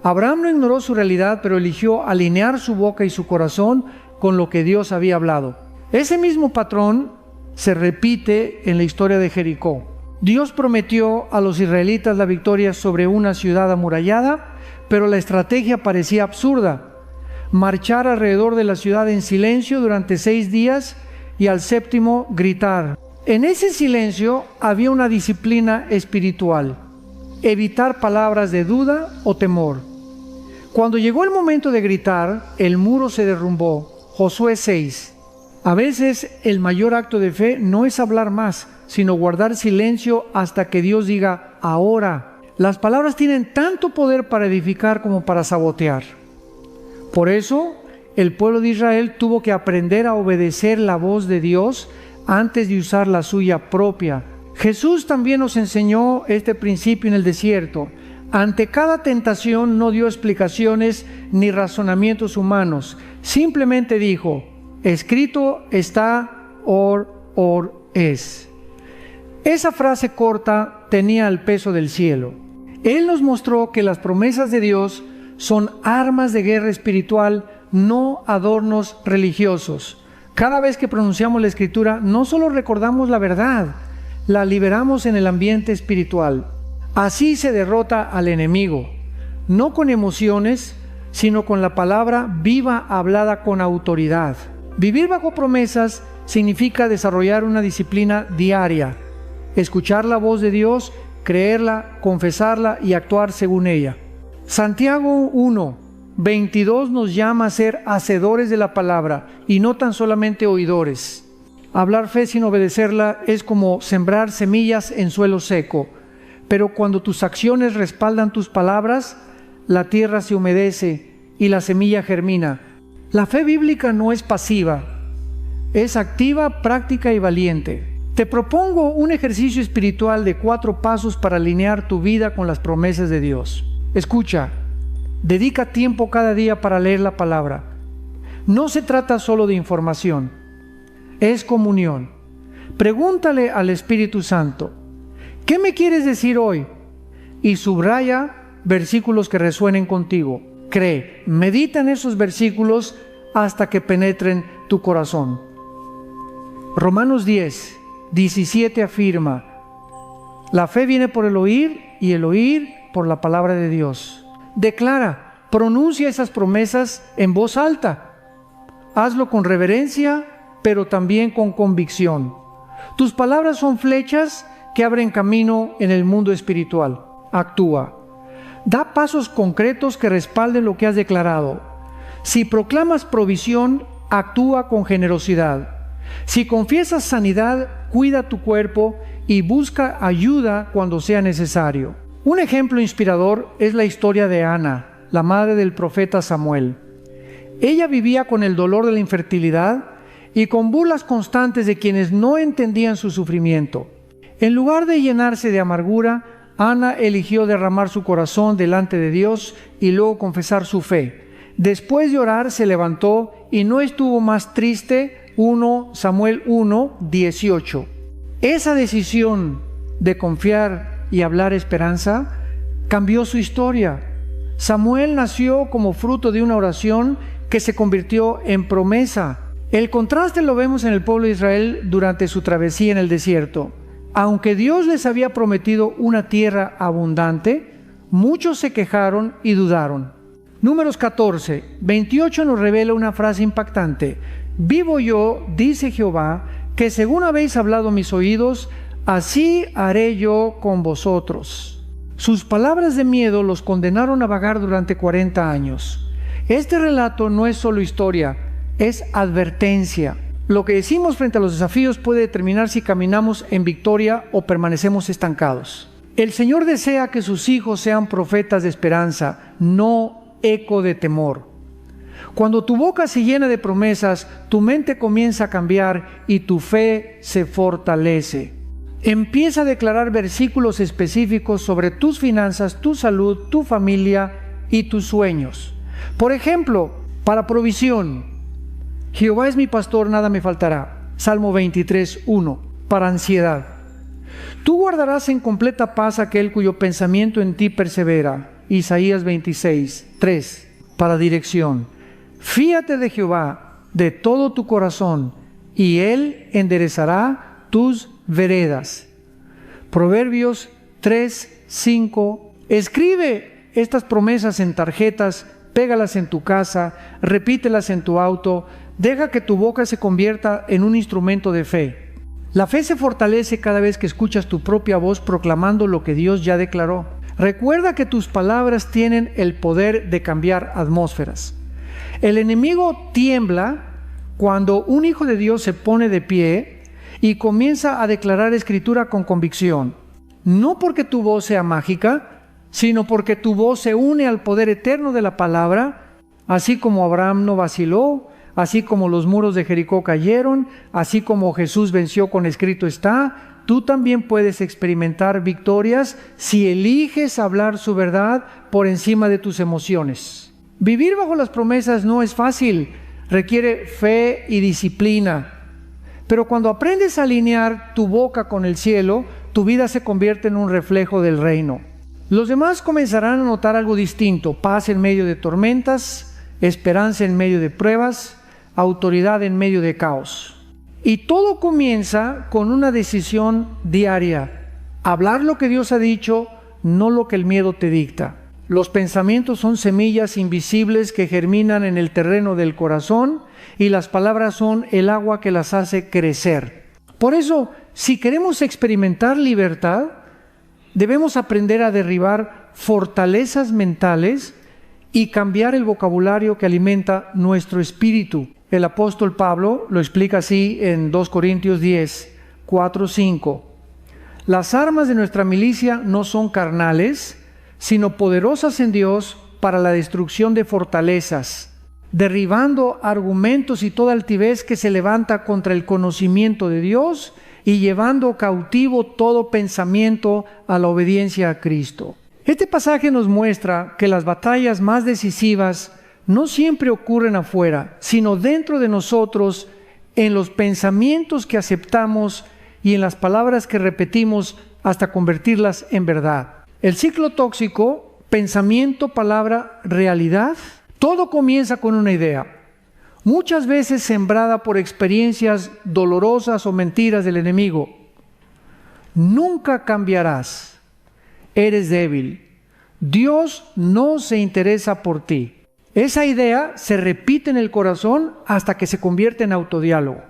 Abraham no ignoró su realidad, pero eligió alinear su boca y su corazón con lo que Dios había hablado. Ese mismo patrón se repite en la historia de Jericó. Dios prometió a los israelitas la victoria sobre una ciudad amurallada, pero la estrategia parecía absurda: marchar alrededor de la ciudad en silencio durante 6 días y al séptimo gritar. En ese silencio había una disciplina espiritual: evitar palabras de duda o temor. Cuando llegó el momento de gritar, el muro se derrumbó. Josué 6. A veces el mayor acto de fe no es hablar más, sino guardar silencio hasta que Dios diga ahora. Las palabras tienen tanto poder para edificar como para sabotear. Por eso, el pueblo de Israel tuvo que aprender a obedecer la voz de Dios antes de usar la suya propia. Jesús también nos enseñó este principio en el desierto. Ante cada tentación no dio explicaciones ni razonamientos humanos. Simplemente dijo: escrito está, or es. Esa frase corta tenía el peso del cielo. Él nos mostró que las promesas de Dios son armas de guerra espiritual, no adornos religiosos. Cada vez que pronunciamos la Escritura, no solo recordamos la verdad, la liberamos en el ambiente espiritual. Así se derrota al enemigo, no con emociones, sino con la palabra viva hablada con autoridad. Vivir bajo promesas significa desarrollar una disciplina diaria, escuchar la voz de Dios, creerla, confesarla y actuar según ella. Santiago 1:22 nos llama a ser hacedores de la palabra y no tan solamente oidores. Hablar fe sin obedecerla es como sembrar semillas en suelo seco, pero cuando tus acciones respaldan tus palabras, la tierra se humedece y la semilla germina. La fe bíblica no es pasiva, es activa, práctica y valiente. Te propongo un ejercicio espiritual de 4 pasos para alinear tu vida con las promesas de Dios. Escucha, dedica tiempo cada día para leer la palabra. No se trata solo de información, es comunión. Pregúntale al Espíritu Santo: ¿qué me quieres decir hoy? Y subraya versículos que resuenen contigo. Cree, medita en esos versículos hasta que penetren tu corazón. Romanos 10:17 afirma: la fe viene por el oír y el oír por la palabra de Dios. Declara, pronuncia esas promesas en voz alta. Hazlo con reverencia, pero también con convicción. Tus palabras son flechas que abren camino en el mundo espiritual. Actúa. Da pasos concretos que respalden lo que has declarado. Si proclamas provisión, actúa con generosidad. Si confiesas sanidad, cuida tu cuerpo y busca ayuda cuando sea necesario. Un ejemplo inspirador es la historia de Ana, la madre del profeta Samuel. Ella vivía con el dolor de la infertilidad y con burlas constantes de quienes no entendían su sufrimiento. En lugar de llenarse de amargura, Ana eligió derramar su corazón delante de Dios y luego confesar su fe. Después de orar, se levantó y no estuvo más triste. 1 Samuel 1:18. Esa decisión de confiar y hablar esperanza cambió su historia. Samuel nació como fruto de una oración que se convirtió en promesa. El contraste lo vemos en el pueblo de Israel durante su travesía en el desierto. Aunque Dios les había prometido una tierra abundante, muchos se quejaron y dudaron. Números 14:28 nos revela una frase impactante. Vivo yo, dice Jehová, que según habéis hablado a mis oídos, así haré yo con vosotros. Sus palabras de miedo los condenaron a vagar durante 40 años. Este relato no es solo historia, es advertencia. Lo que decimos frente a los desafíos puede determinar si caminamos en victoria o permanecemos estancados. El Señor desea que sus hijos sean profetas de esperanza, no eco de temor. Cuando tu boca se llena de promesas, tu mente comienza a cambiar y tu fe se fortalece. Empieza a declarar versículos específicos sobre tus finanzas, tu salud, tu familia y tus sueños. Por ejemplo, para provisión, Jehová es mi pastor, nada me faltará. Salmo 23:1. Para ansiedad, tú guardarás en completa paz aquel cuyo pensamiento en ti persevera. Isaías 26:3. Para dirección, fíate de Jehová de todo tu corazón y Él enderezará tus veredas. Proverbios 3:5. Escribe estas promesas en tarjetas, pégalas en tu casa, repítelas en tu auto, deja que tu boca se convierta en un instrumento de fe. La fe se fortalece cada vez que escuchas tu propia voz proclamando lo que Dios ya declaró. Recuerda que tus palabras tienen el poder de cambiar atmósferas. El enemigo tiembla cuando un hijo de Dios se pone de pie y comienza a declarar escritura con convicción. No porque tu voz sea mágica, sino porque tu voz se une al poder eterno de la palabra, así como Abraham no vaciló, así como los muros de Jericó cayeron, así como Jesús venció con escrito está. Tú también puedes experimentar victorias si eliges hablar su verdad por encima de tus emociones. Vivir bajo las promesas no es fácil, requiere fe y disciplina. Pero cuando aprendes a alinear tu boca con el cielo, tu vida se convierte en un reflejo del reino. Los demás comenzarán a notar algo distinto: paz en medio de tormentas, esperanza en medio de pruebas, autoridad en medio de caos. Y todo comienza con una decisión diaria: hablar lo que Dios ha dicho, no lo que el miedo te dicta. Los pensamientos son semillas invisibles que germinan en el terreno del corazón, y las palabras son el agua que las hace crecer. Por eso, si queremos experimentar libertad, debemos aprender a derribar fortalezas mentales y cambiar el vocabulario que alimenta nuestro espíritu. El apóstol Pablo lo explica así en 2 Corintios 10, 4, 5. Las armas de nuestra milicia no son carnales, sino poderosas en Dios para la destrucción de fortalezas, derribando argumentos y toda altivez que se levanta contra el conocimiento de Dios y llevando cautivo todo pensamiento a la obediencia a Cristo. Este pasaje nos muestra que las batallas más decisivas no siempre ocurren afuera, sino dentro de nosotros, en los pensamientos que aceptamos y en las palabras que repetimos hasta convertirlas en verdad. El ciclo tóxico, pensamiento, palabra, realidad, todo comienza con una idea, muchas veces sembrada por experiencias dolorosas o mentiras del enemigo. Nunca cambiarás, eres débil, Dios no se interesa por ti. Esa idea se repite en el corazón hasta que se convierte en autodiálogo.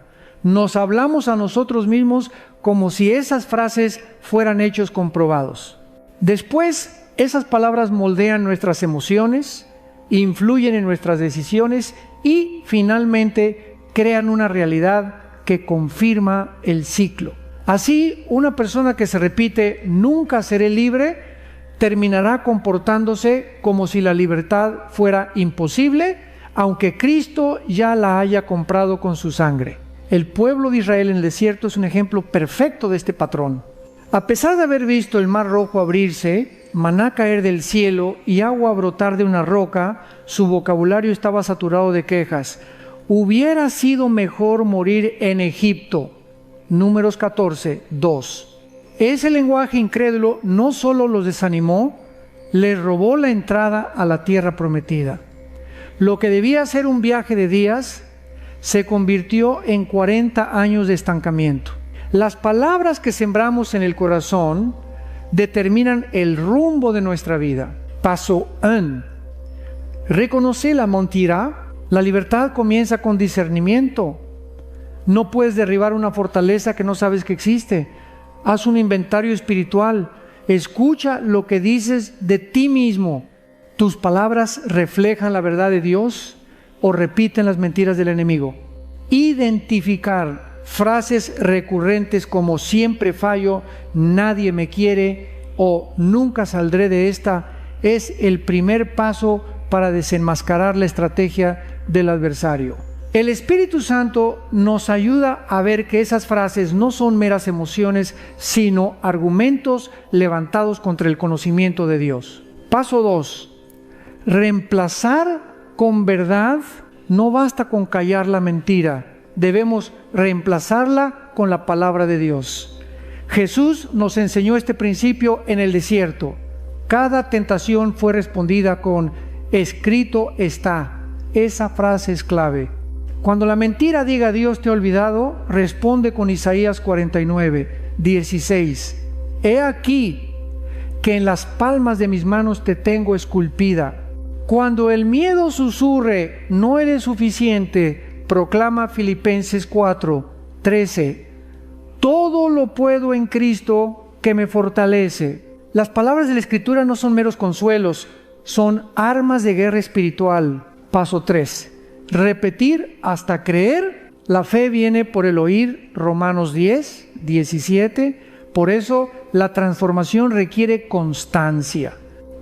Nos hablamos a nosotros mismos como si esas frases fueran hechos comprobados. Después, esas palabras moldean nuestras emociones, influyen en nuestras decisiones y finalmente crean una realidad que confirma el ciclo. Así, una persona que se repite "nunca seré libre" terminará comportándose como si la libertad fuera imposible, aunque Cristo ya la haya comprado con su sangre. El pueblo de Israel en el desierto es un ejemplo perfecto de este patrón. A pesar de haber visto el mar rojo abrirse, maná caer del cielo y agua brotar de una roca, su vocabulario estaba saturado de quejas. Hubiera sido mejor morir en Egipto. Números 14, 2. Ese lenguaje incrédulo no solo los desanimó, les robó la entrada a la tierra prometida. Lo que debía ser un viaje de días se convirtió en 40 años de estancamiento. Las palabras que sembramos en el corazón determinan el rumbo de nuestra vida. Paso 1. Reconoce la mentira. La libertad comienza con discernimiento. No puedes derribar una fortaleza que no sabes que existe. Haz un inventario espiritual. Escucha lo que dices de ti mismo. ¿Tus palabras reflejan la verdad de Dios o repiten las mentiras del enemigo? Identificar frases recurrentes como "siempre fallo", "nadie me quiere" o "nunca saldré de esta" es el primer paso para desenmascarar la estrategia del adversario. El Espíritu Santo nos ayuda a ver que esas frases no son meras emociones, sino argumentos levantados contra el conocimiento de Dios. Paso 2. Reemplazar con verdad. No basta con callar la mentira. Debemos reemplazarla con la palabra de Dios. Jesús nos enseñó este principio en el desierto. Cada tentación fue respondida con "escrito está". Esa frase es clave. Cuando la mentira diga "Dios te ha olvidado", responde con Isaías 49, 16. "He aquí que en las palmas de mis manos te tengo esculpida". Cuando el miedo susurre "no eres suficiente", proclama Filipenses 4, 13. "Todo lo puedo en Cristo que me fortalece". Las palabras de la Escritura no son meros consuelos, son armas de guerra espiritual. Paso 3. Repetir hasta creer. La fe viene por el oír, Romanos 10, 17. Por eso la transformación requiere constancia.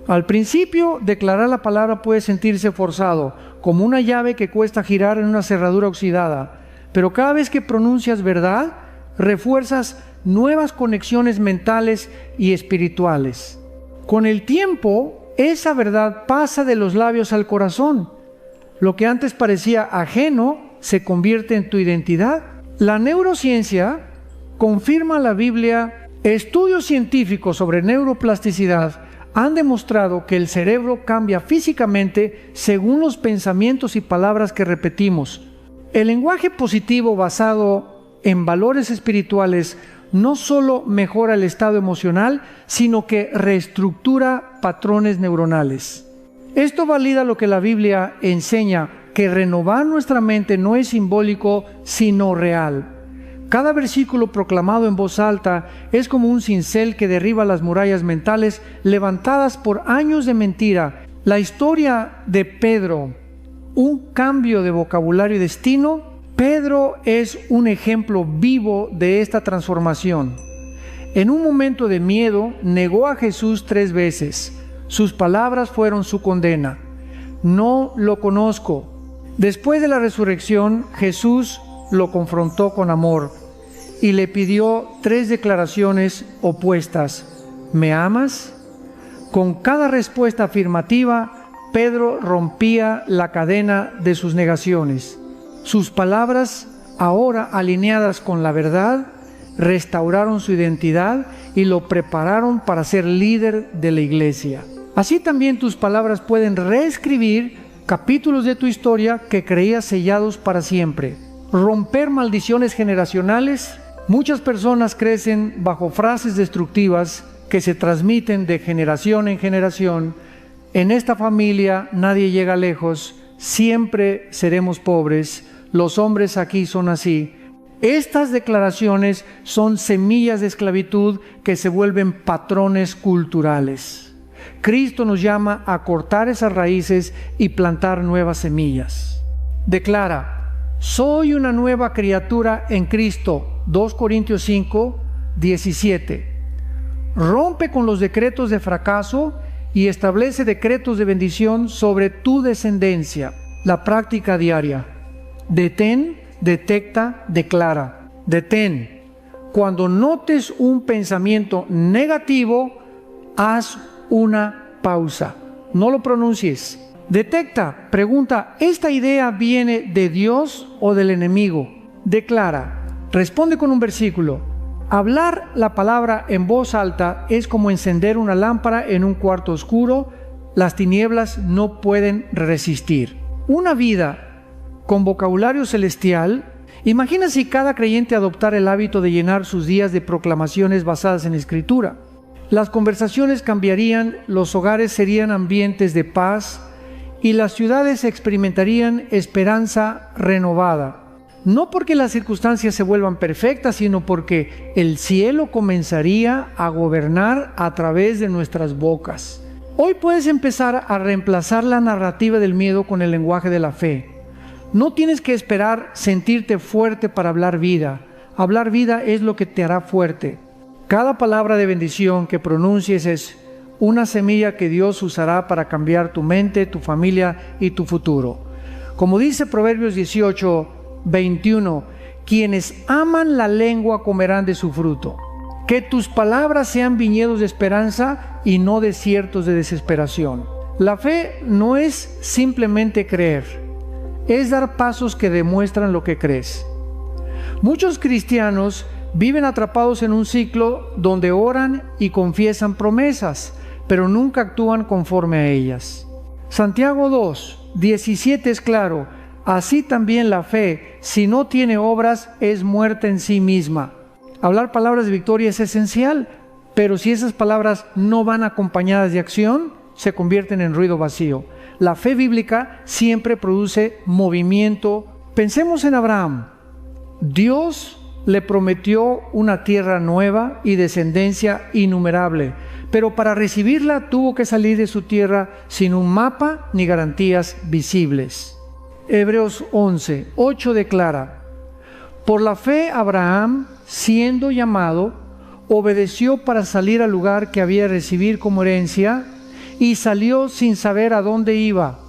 Al principio, declarar la palabra puede sentirse forzado, como una llave que cuesta girar en una cerradura oxidada. Pero cada vez que pronuncias verdad, refuerzas nuevas conexiones mentales y espirituales. Con el tiempo, esa verdad pasa de los labios al corazón. Lo que antes parecía ajeno se convierte en tu identidad. La neurociencia confirma la Biblia. Estudios científicos sobre neuroplasticidad han demostrado que el cerebro cambia físicamente según los pensamientos y palabras que repetimos. El lenguaje positivo basado en valores espirituales no solo mejora el estado emocional, sino que reestructura patrones neuronales. Esto valida lo que la Biblia enseña, que renovar nuestra mente no es simbólico, sino real. Cada versículo proclamado en voz alta es como un cincel que derriba las murallas mentales levantadas por años de mentira. La historia de Pedro, un cambio de vocabulario y destino. Pedro es un ejemplo vivo de esta transformación. En un momento de miedo, negó a Jesús 3 veces. Sus palabras fueron su condena. "No lo conozco". Después de la resurrección, Jesús lo confrontó con amor y le pidió 3 declaraciones opuestas. ¿Me amas? Con cada respuesta afirmativa, Pedro rompía la cadena de sus negaciones. Sus palabras, ahora alineadas con la verdad, restauraron su identidad y lo prepararon para ser líder de la iglesia. Así también tus palabras pueden reescribir capítulos de tu historia que creías sellados para siempre. Romper maldiciones generacionales. Muchas personas crecen bajo frases destructivas que se transmiten de generación en generación. En esta familia nadie llega lejos, siempre seremos pobres, los hombres aquí son así. Estas declaraciones son semillas de esclavitud que se vuelven patrones culturales. Cristo nos llama a cortar esas raíces y plantar nuevas semillas. Declara: soy una nueva criatura en Cristo. 2 Corintios 5, 17. Rompe con los decretos de fracaso y establece decretos de bendición sobre tu descendencia. La práctica diaria. Detén, detecta, declara. Detén. Cuando notes un pensamiento negativo, haz una pausa. No lo pronuncies. Detecta, pregunta: ¿esta idea viene de Dios o del enemigo? Declara. Responde con un versículo. Hablar la palabra en voz alta es como encender una lámpara en un cuarto oscuro. Las tinieblas no pueden resistir. Una vida con vocabulario celestial. Imagina si cada creyente adoptara el hábito de llenar sus días de proclamaciones basadas en Escritura. Las conversaciones cambiarían, los hogares serían ambientes de paz y las ciudades experimentarían esperanza renovada. No porque las circunstancias se vuelvan perfectas, sino porque el cielo comenzaría a gobernar a través de nuestras bocas. Hoy puedes empezar a reemplazar la narrativa del miedo con el lenguaje de la fe. No tienes que esperar sentirte fuerte para hablar vida. Hablar vida es lo que te hará fuerte. Cada palabra de bendición que pronuncies es una semilla que Dios usará para cambiar tu mente, tu familia y tu futuro. Como dice Proverbios 18, 21, quienes aman la lengua comerán de su fruto. Que tus palabras sean viñedos de esperanza y no desiertos de desesperación. La fe no es simplemente creer, es dar pasos que demuestran lo que crees. Muchos cristianos viven atrapados en un ciclo donde oran y confiesan promesas, pero nunca actúan conforme a ellas. Santiago 2, 17 es claro: así también la fe, si no tiene obras, es muerta en sí misma. Hablar palabras de victoria es esencial, pero si esas palabras no van acompañadas de acción, se convierten en ruido vacío. La fe bíblica siempre produce movimiento. Pensemos en Abraham. Dios le prometió una tierra nueva y descendencia innumerable, pero para recibirla tuvo que salir de su tierra sin un mapa ni garantías visibles. Hebreos 11, 8 declara: por la fe Abraham, siendo llamado, obedeció para salir al lugar que había de recibir como herencia y salió sin saber a dónde iba.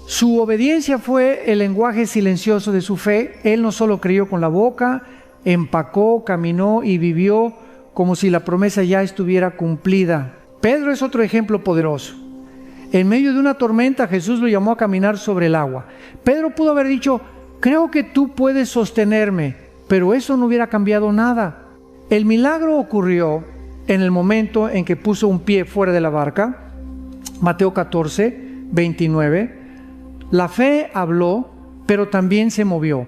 Su obediencia fue el lenguaje silencioso de su fe. Él no solo creyó con la boca, empacó, caminó y vivió como si la promesa ya estuviera cumplida. Pedro es otro ejemplo poderoso. En medio de una tormenta, Jesús lo llamó a caminar sobre el agua. Pedro pudo haber dicho: creo que tú puedes sostenerme, pero eso no hubiera cambiado nada. El milagro ocurrió en el momento en que puso un pie fuera de la barca. Mateo 14, 29. La fe habló, pero también se movió.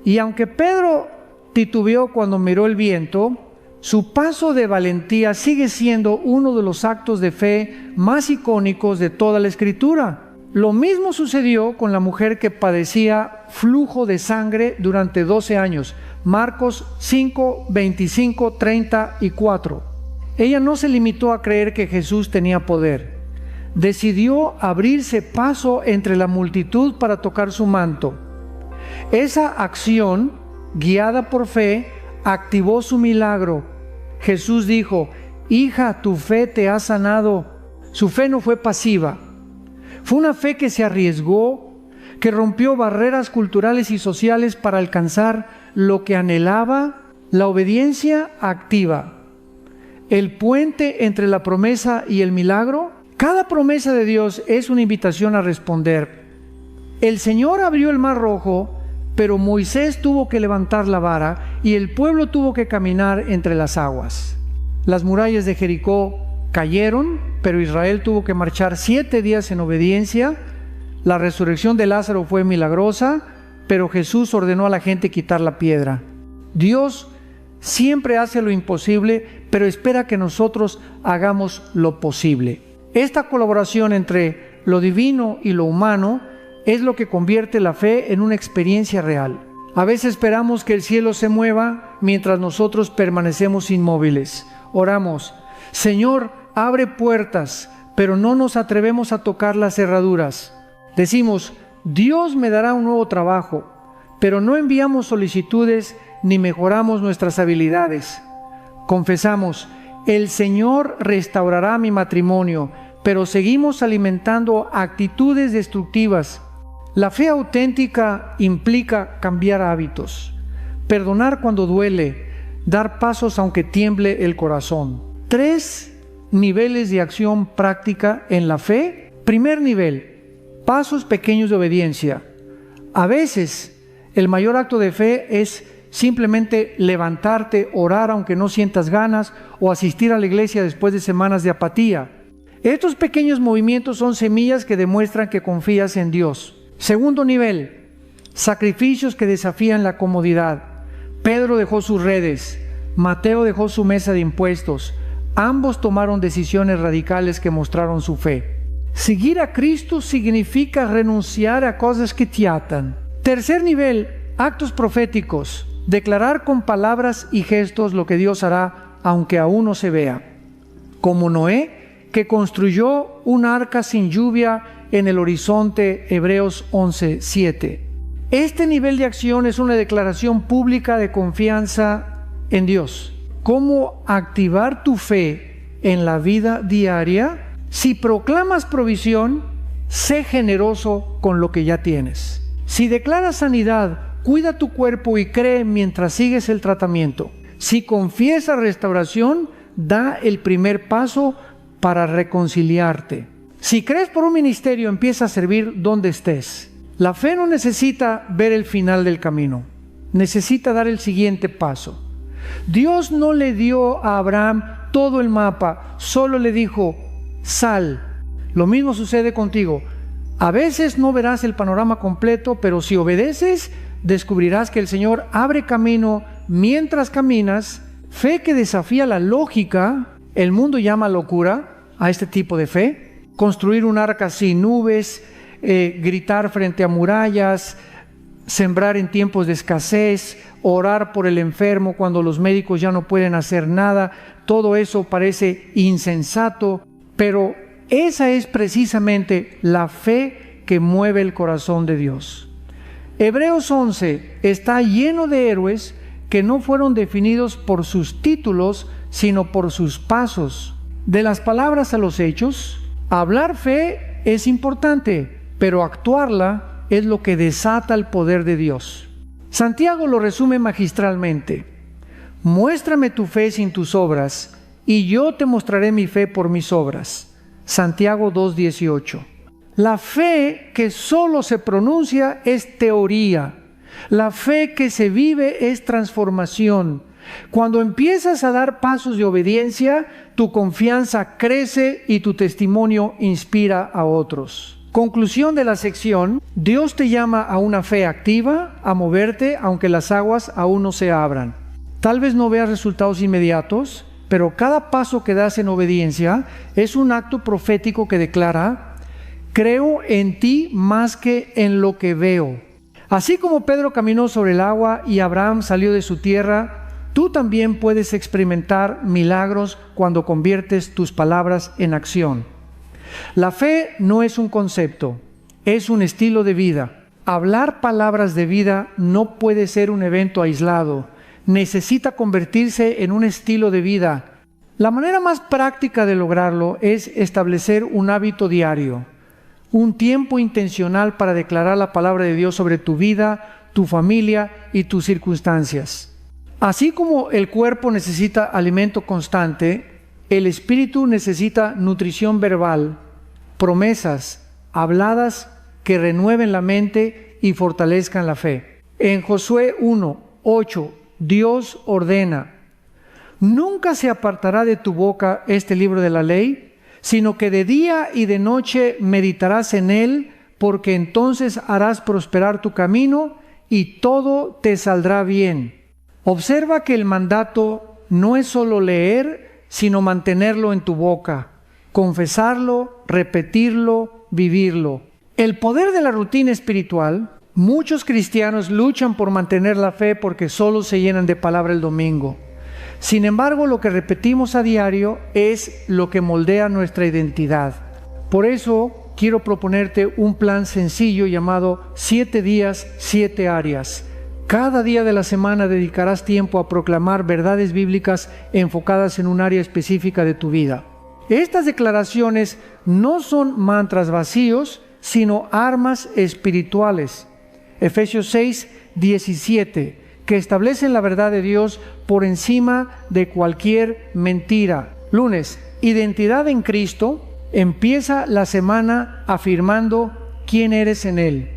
Y aunque Pedro titubeó cuando miró el viento, su paso de valentía sigue siendo uno de los actos de fe más icónicos de toda la Escritura. Lo mismo sucedió con la mujer que padecía flujo de sangre durante 12 años. Marcos 5, 25, 34. Ella no se limitó a creer que Jesús tenía poder. Decidió abrirse paso entre la multitud para tocar su manto. Esa acción, guiada por fe, activó su milagro. Jesús dijo: hija, tu fe te ha sanado. Su fe no fue pasiva. Fue una fe que se arriesgó, que rompió barreras culturales y sociales para alcanzar lo que anhelaba. La obediencia activa. El puente entre la promesa y el milagro. Cada promesa de Dios es una invitación a responder. El Señor abrió el mar rojo, pero Moisés tuvo que levantar la vara y el pueblo tuvo que caminar entre las aguas. Las murallas de Jericó cayeron, pero Israel tuvo que marchar 7 días en obediencia. La resurrección de Lázaro fue milagrosa, pero Jesús ordenó a la gente quitar la piedra. Dios siempre hace lo imposible, pero espera que nosotros hagamos lo posible. Esta colaboración entre lo divino y lo humano es lo que convierte la fe en una experiencia real. A veces esperamos que el cielo se mueva mientras nosotros permanecemos inmóviles. Oramos: Señor, abre puertas, pero no nos atrevemos a tocar las cerraduras. Decimos, Dios me dará un nuevo trabajo, pero no enviamos solicitudes ni mejoramos nuestras habilidades. Confesamos, el Señor restaurará mi matrimonio, pero seguimos alimentando actitudes destructivas. La fe auténtica implica cambiar hábitos, perdonar cuando duele, dar pasos aunque tiemble el corazón. 3 niveles de acción práctica en la fe. Primer nivel, pasos pequeños de obediencia. A veces, el mayor acto de fe es simplemente levantarte, orar aunque no sientas ganas, o asistir a la iglesia después de semanas de apatía. Estos pequeños movimientos son semillas que demuestran que confías en Dios. Segundo nivel, sacrificios que desafían la comodidad. Pedro dejó sus redes, Mateo dejó su mesa de impuestos. Ambos tomaron decisiones radicales que mostraron su fe. Seguir a Cristo significa renunciar a cosas que te atan. Tercer nivel, actos proféticos. Declarar con palabras y gestos lo que Dios hará, aunque aún no se vea. Como Noé, que construyó un arca sin lluvia en el horizonte, Hebreos 11:7. Este nivel de acción es una declaración pública de confianza en Dios. ¿Cómo activar tu fe en la vida diaria? Si proclamas provisión, sé generoso con lo que ya tienes. Si declaras sanidad, cuida tu cuerpo y cree mientras sigues el tratamiento. Si confiesas restauración, da el primer paso para reconciliarte. Si crees por un ministerio, empieza a servir donde estés. La fe no necesita ver el final del camino, necesita dar el siguiente paso. Dios no le dio a Abraham todo el mapa, solo le dijo, sal. Lo mismo sucede contigo. A veces no verás el panorama completo, pero si obedeces, descubrirás que el Señor abre camino mientras caminas. Fe que desafía la lógica. El mundo llama locura a este tipo de fe. Construir un arca sin nubes, gritar frente a murallas, sembrar en tiempos de escasez, orar por el enfermo cuando los médicos ya no pueden hacer nada. Todo eso parece insensato, pero esa es precisamente la fe que mueve el corazón de Dios. Hebreos 11 está lleno de héroes que no fueron definidos por sus títulos, sino por sus pasos. De las palabras a los hechos, hablar fe es importante, pero actuarla es lo que desata el poder de Dios. Santiago lo resume magistralmente. Muéstrame tu fe sin tus obras, y yo te mostraré mi fe por mis obras. Santiago 2:18. La fe que solo se pronuncia es teoría. La fe que se vive es transformación. Cuando empiezas a dar pasos de obediencia, tu confianza crece y tu testimonio inspira a otros. Conclusión de la sección: Dios te llama a una fe activa, a moverte aunque las aguas aún no se abran. Tal vez no veas resultados inmediatos, pero cada paso que das en obediencia es un acto profético que declara: creo en ti más que en lo que veo. Así como Pedro caminó sobre el agua y Abraham salió de su tierra, tú también puedes experimentar milagros cuando conviertes tus palabras en acción. La fe no es un concepto, es un estilo de vida. Hablar palabras de vida no puede ser un evento aislado, necesita convertirse en un estilo de vida. La manera más práctica de lograrlo es establecer un hábito diario, un tiempo intencional para declarar la palabra de Dios sobre tu vida, tu familia y tus circunstancias. Así como el cuerpo necesita alimento constante, el espíritu necesita nutrición verbal, promesas habladas que renueven la mente y fortalezcan la fe. En Josué 1:8, Dios ordena: nunca se apartará de tu boca este libro de la ley, sino que de día y de noche meditarás en él, porque entonces harás prosperar tu camino y todo te saldrá bien. Observa que el mandato no es solo leer, sino mantenerlo en tu boca, confesarlo, repetirlo, vivirlo. El poder de la rutina espiritual. Muchos cristianos luchan por mantener la fe porque solo se llenan de palabra el domingo. Sin embargo, lo que repetimos a diario es lo que moldea nuestra identidad. Por eso quiero proponerte un plan sencillo llamado 7 días, 7 áreas. Cada día de la semana dedicarás tiempo a proclamar verdades bíblicas enfocadas en un área específica de tu vida. Estas declaraciones no son mantras vacíos, sino armas espirituales. Efesios 6, 17, que establecen la verdad de Dios por encima de cualquier mentira. Lunes, identidad en Cristo. Empieza la semana afirmando quién eres en Él.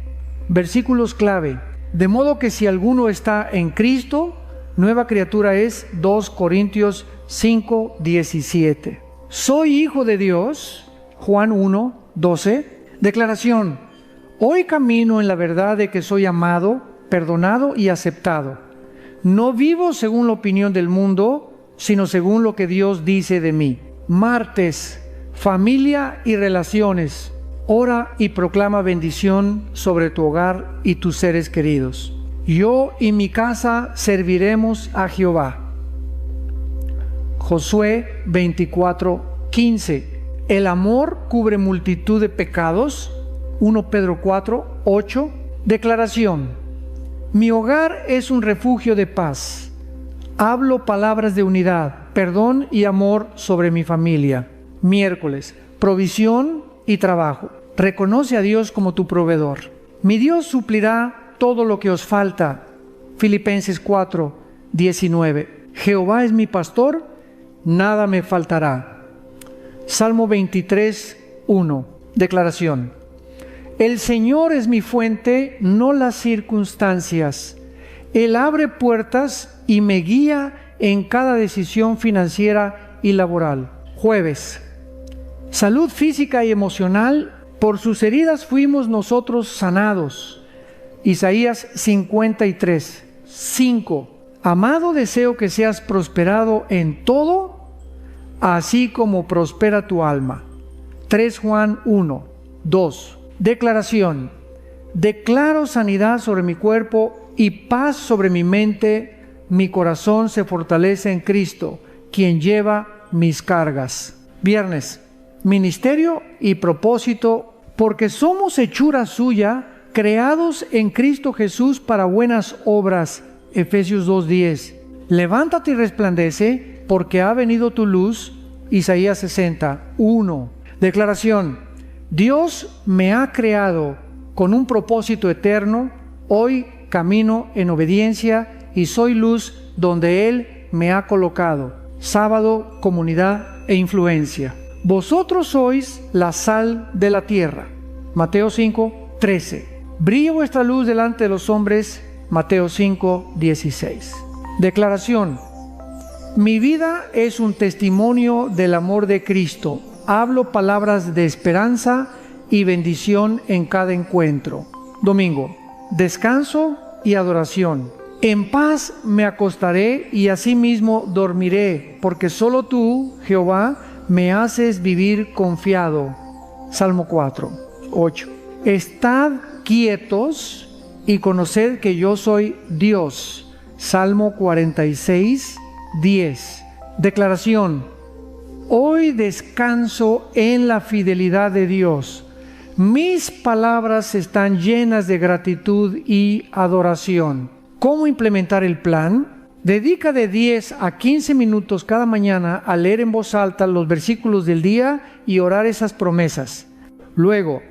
Versículos clave. De modo que si alguno está en Cristo, nueva criatura es. 2 Corintios 5, 17. Soy hijo de Dios. Juan 1, 12. Declaración. Hoy camino en la verdad de que soy amado, perdonado y aceptado. No vivo según la opinión del mundo, sino según lo que Dios dice de mí. Martes, familia y relaciones. Ora y proclama bendición sobre tu hogar y tus seres queridos. Yo y mi casa serviremos a Jehová. Josué 24, 15. El amor cubre multitud de pecados. 1 Pedro 4, 8. Declaración. Mi hogar es un refugio de paz. Hablo palabras de unidad, perdón y amor sobre mi familia. Miércoles, provisión y trabajo. Reconoce a Dios como tu proveedor. Mi Dios suplirá todo lo que os falta. Filipenses 4, 19. Jehová es mi pastor, nada me faltará. Salmo 23, 1. Declaración. El Señor es mi fuente, no las circunstancias. Él abre puertas y me guía en cada decisión financiera y laboral. Jueves. Salud física y emocional. Por sus heridas fuimos nosotros sanados. Isaías 53, 5. Amado, deseo que seas prosperado en todo, así como prospera tu alma. 3 Juan 1, 2. Declaración. Declaro sanidad sobre mi cuerpo y paz sobre mi mente. Mi corazón se fortalece en Cristo, quien lleva mis cargas. Viernes. Ministerio y propósito, porque somos hechura suya, creados en Cristo Jesús para buenas obras. Efesios 2:10. Levántate y resplandece, porque ha venido tu luz. Isaías 60:1. Declaración. Dios me ha creado con un propósito eterno. Hoy camino en obediencia y soy luz donde Él me ha colocado. Sábado, comunidad e influencia. Vosotros sois la sal de la tierra. Mateo 5, 13. Brille vuestra luz delante de los hombres. Mateo 5, 16. Declaración. Mi vida es un testimonio del amor de Cristo. Hablo palabras de esperanza y bendición en cada encuentro. Domingo. Descanso y adoración. En paz me acostaré y asimismo dormiré, porque solo tú, Jehová, me haces vivir confiado. Salmo 4, 8. Estad quietos y conoced que yo soy Dios. Salmo 46, 10. Declaración. Hoy descanso en la fidelidad de Dios. Mis palabras están llenas de gratitud y adoración. ¿Cómo implementar el plan? Dedica de 10 a 15 minutos cada mañana a leer en voz alta los versículos del día y orar esas promesas. Luego,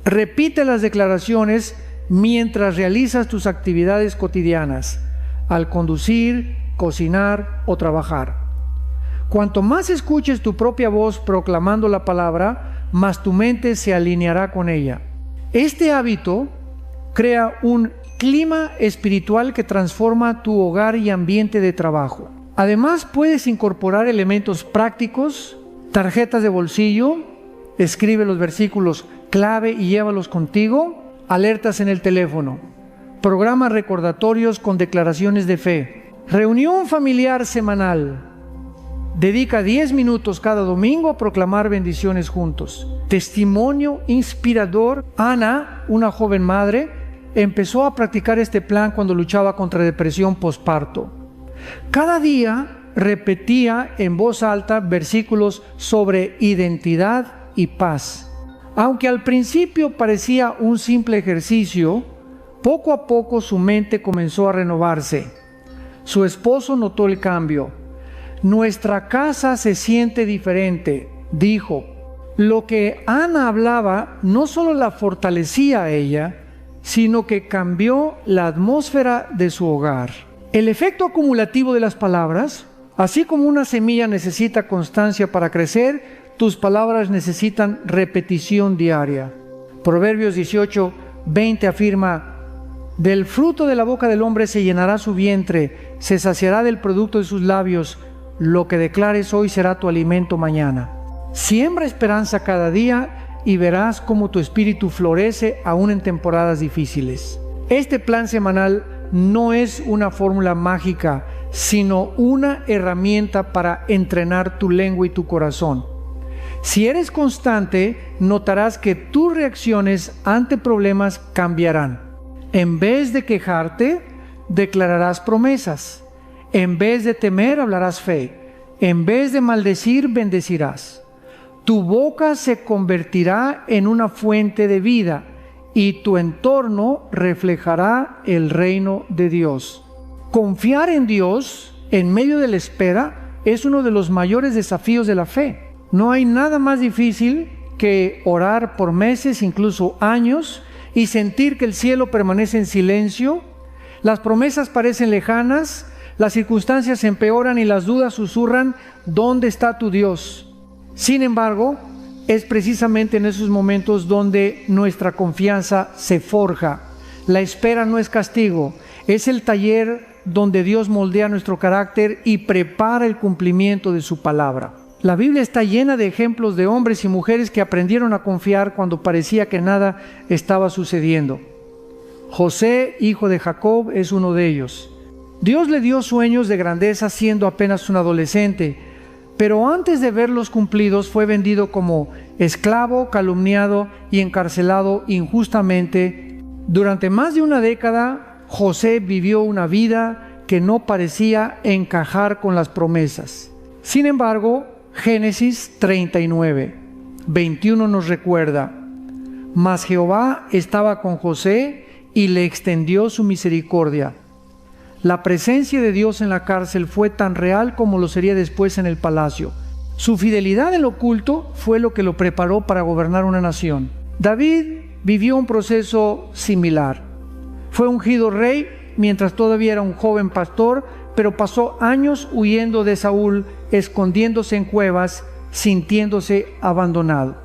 repite las declaraciones mientras realizas tus actividades cotidianas, al conducir, cocinar o trabajar. Cuanto más escuches tu propia voz proclamando la palabra, más tu mente se alineará con ella. Este hábito crea un clima espiritual que transforma tu hogar y ambiente de trabajo. Además, puedes incorporar elementos prácticos, tarjetas de bolsillo, escribe los versículos clave y llévalos contigo, alertas en el teléfono, programa recordatorios con declaraciones de fe, reunión familiar semanal. Dedica 10 minutos cada domingo a proclamar bendiciones juntos. Testimonio inspirador. Ana, una joven madre, empezó a practicar este plan cuando luchaba contra depresión postparto. Cada día repetía en voz alta versículos sobre identidad y paz. Aunque al principio parecía un simple ejercicio, poco a poco su mente comenzó a renovarse. Su esposo notó el cambio. Nuestra casa se siente diferente, dijo. Lo que Ana hablaba no solo la fortalecía a ella, sino que cambió la atmósfera de su hogar. El efecto acumulativo de las palabras, así como una semilla necesita constancia para crecer, tus palabras necesitan repetición diaria. Proverbios 18:20 afirma: del fruto de la boca del hombre se llenará su vientre, se saciará del producto de sus labios. Lo que declares hoy será tu alimento mañana. Siembra esperanza cada día y verás cómo tu espíritu florece aún en temporadas difíciles. Este plan semanal no es una fórmula mágica, sino una herramienta para entrenar tu lengua y tu corazón. Si eres constante, notarás que tus reacciones ante problemas cambiarán. En vez de quejarte, declararás promesas. En vez de temer, hablarás fe. En vez de maldecir, bendecirás. Tu boca se convertirá en una fuente de vida y tu entorno reflejará el reino de Dios. Confiar en Dios en medio de la espera es uno de los mayores desafíos de la fe. No hay nada más difícil que orar por meses, incluso años, y sentir que el cielo permanece en silencio, las promesas parecen lejanas, las circunstancias empeoran y las dudas susurran: ¿dónde está tu Dios? Sin embargo, es precisamente en esos momentos donde nuestra confianza se forja. La espera no es castigo, es el taller donde Dios moldea nuestro carácter y prepara el cumplimiento de su palabra. La Biblia está llena de ejemplos de hombres y mujeres que aprendieron a confiar cuando parecía que nada estaba sucediendo. José, hijo de Jacob, es uno de ellos. Dios le dio sueños de grandeza siendo apenas un adolescente, pero antes de verlos cumplidos fue vendido como esclavo, calumniado y encarcelado injustamente. Durante más de una década, José vivió una vida que no parecía encajar con las promesas. Sin embargo, Génesis 39:21 nos recuerda: mas Jehová estaba con José y le extendió su misericordia. La presencia de Dios en la cárcel fue tan real como lo sería después en el palacio. Su fidelidad en lo oculto fue lo que lo preparó para gobernar una nación. David vivió un proceso similar. Fue ungido rey mientras todavía era un joven pastor, pero pasó años huyendo de Saúl, escondiéndose en cuevas, sintiéndose abandonado.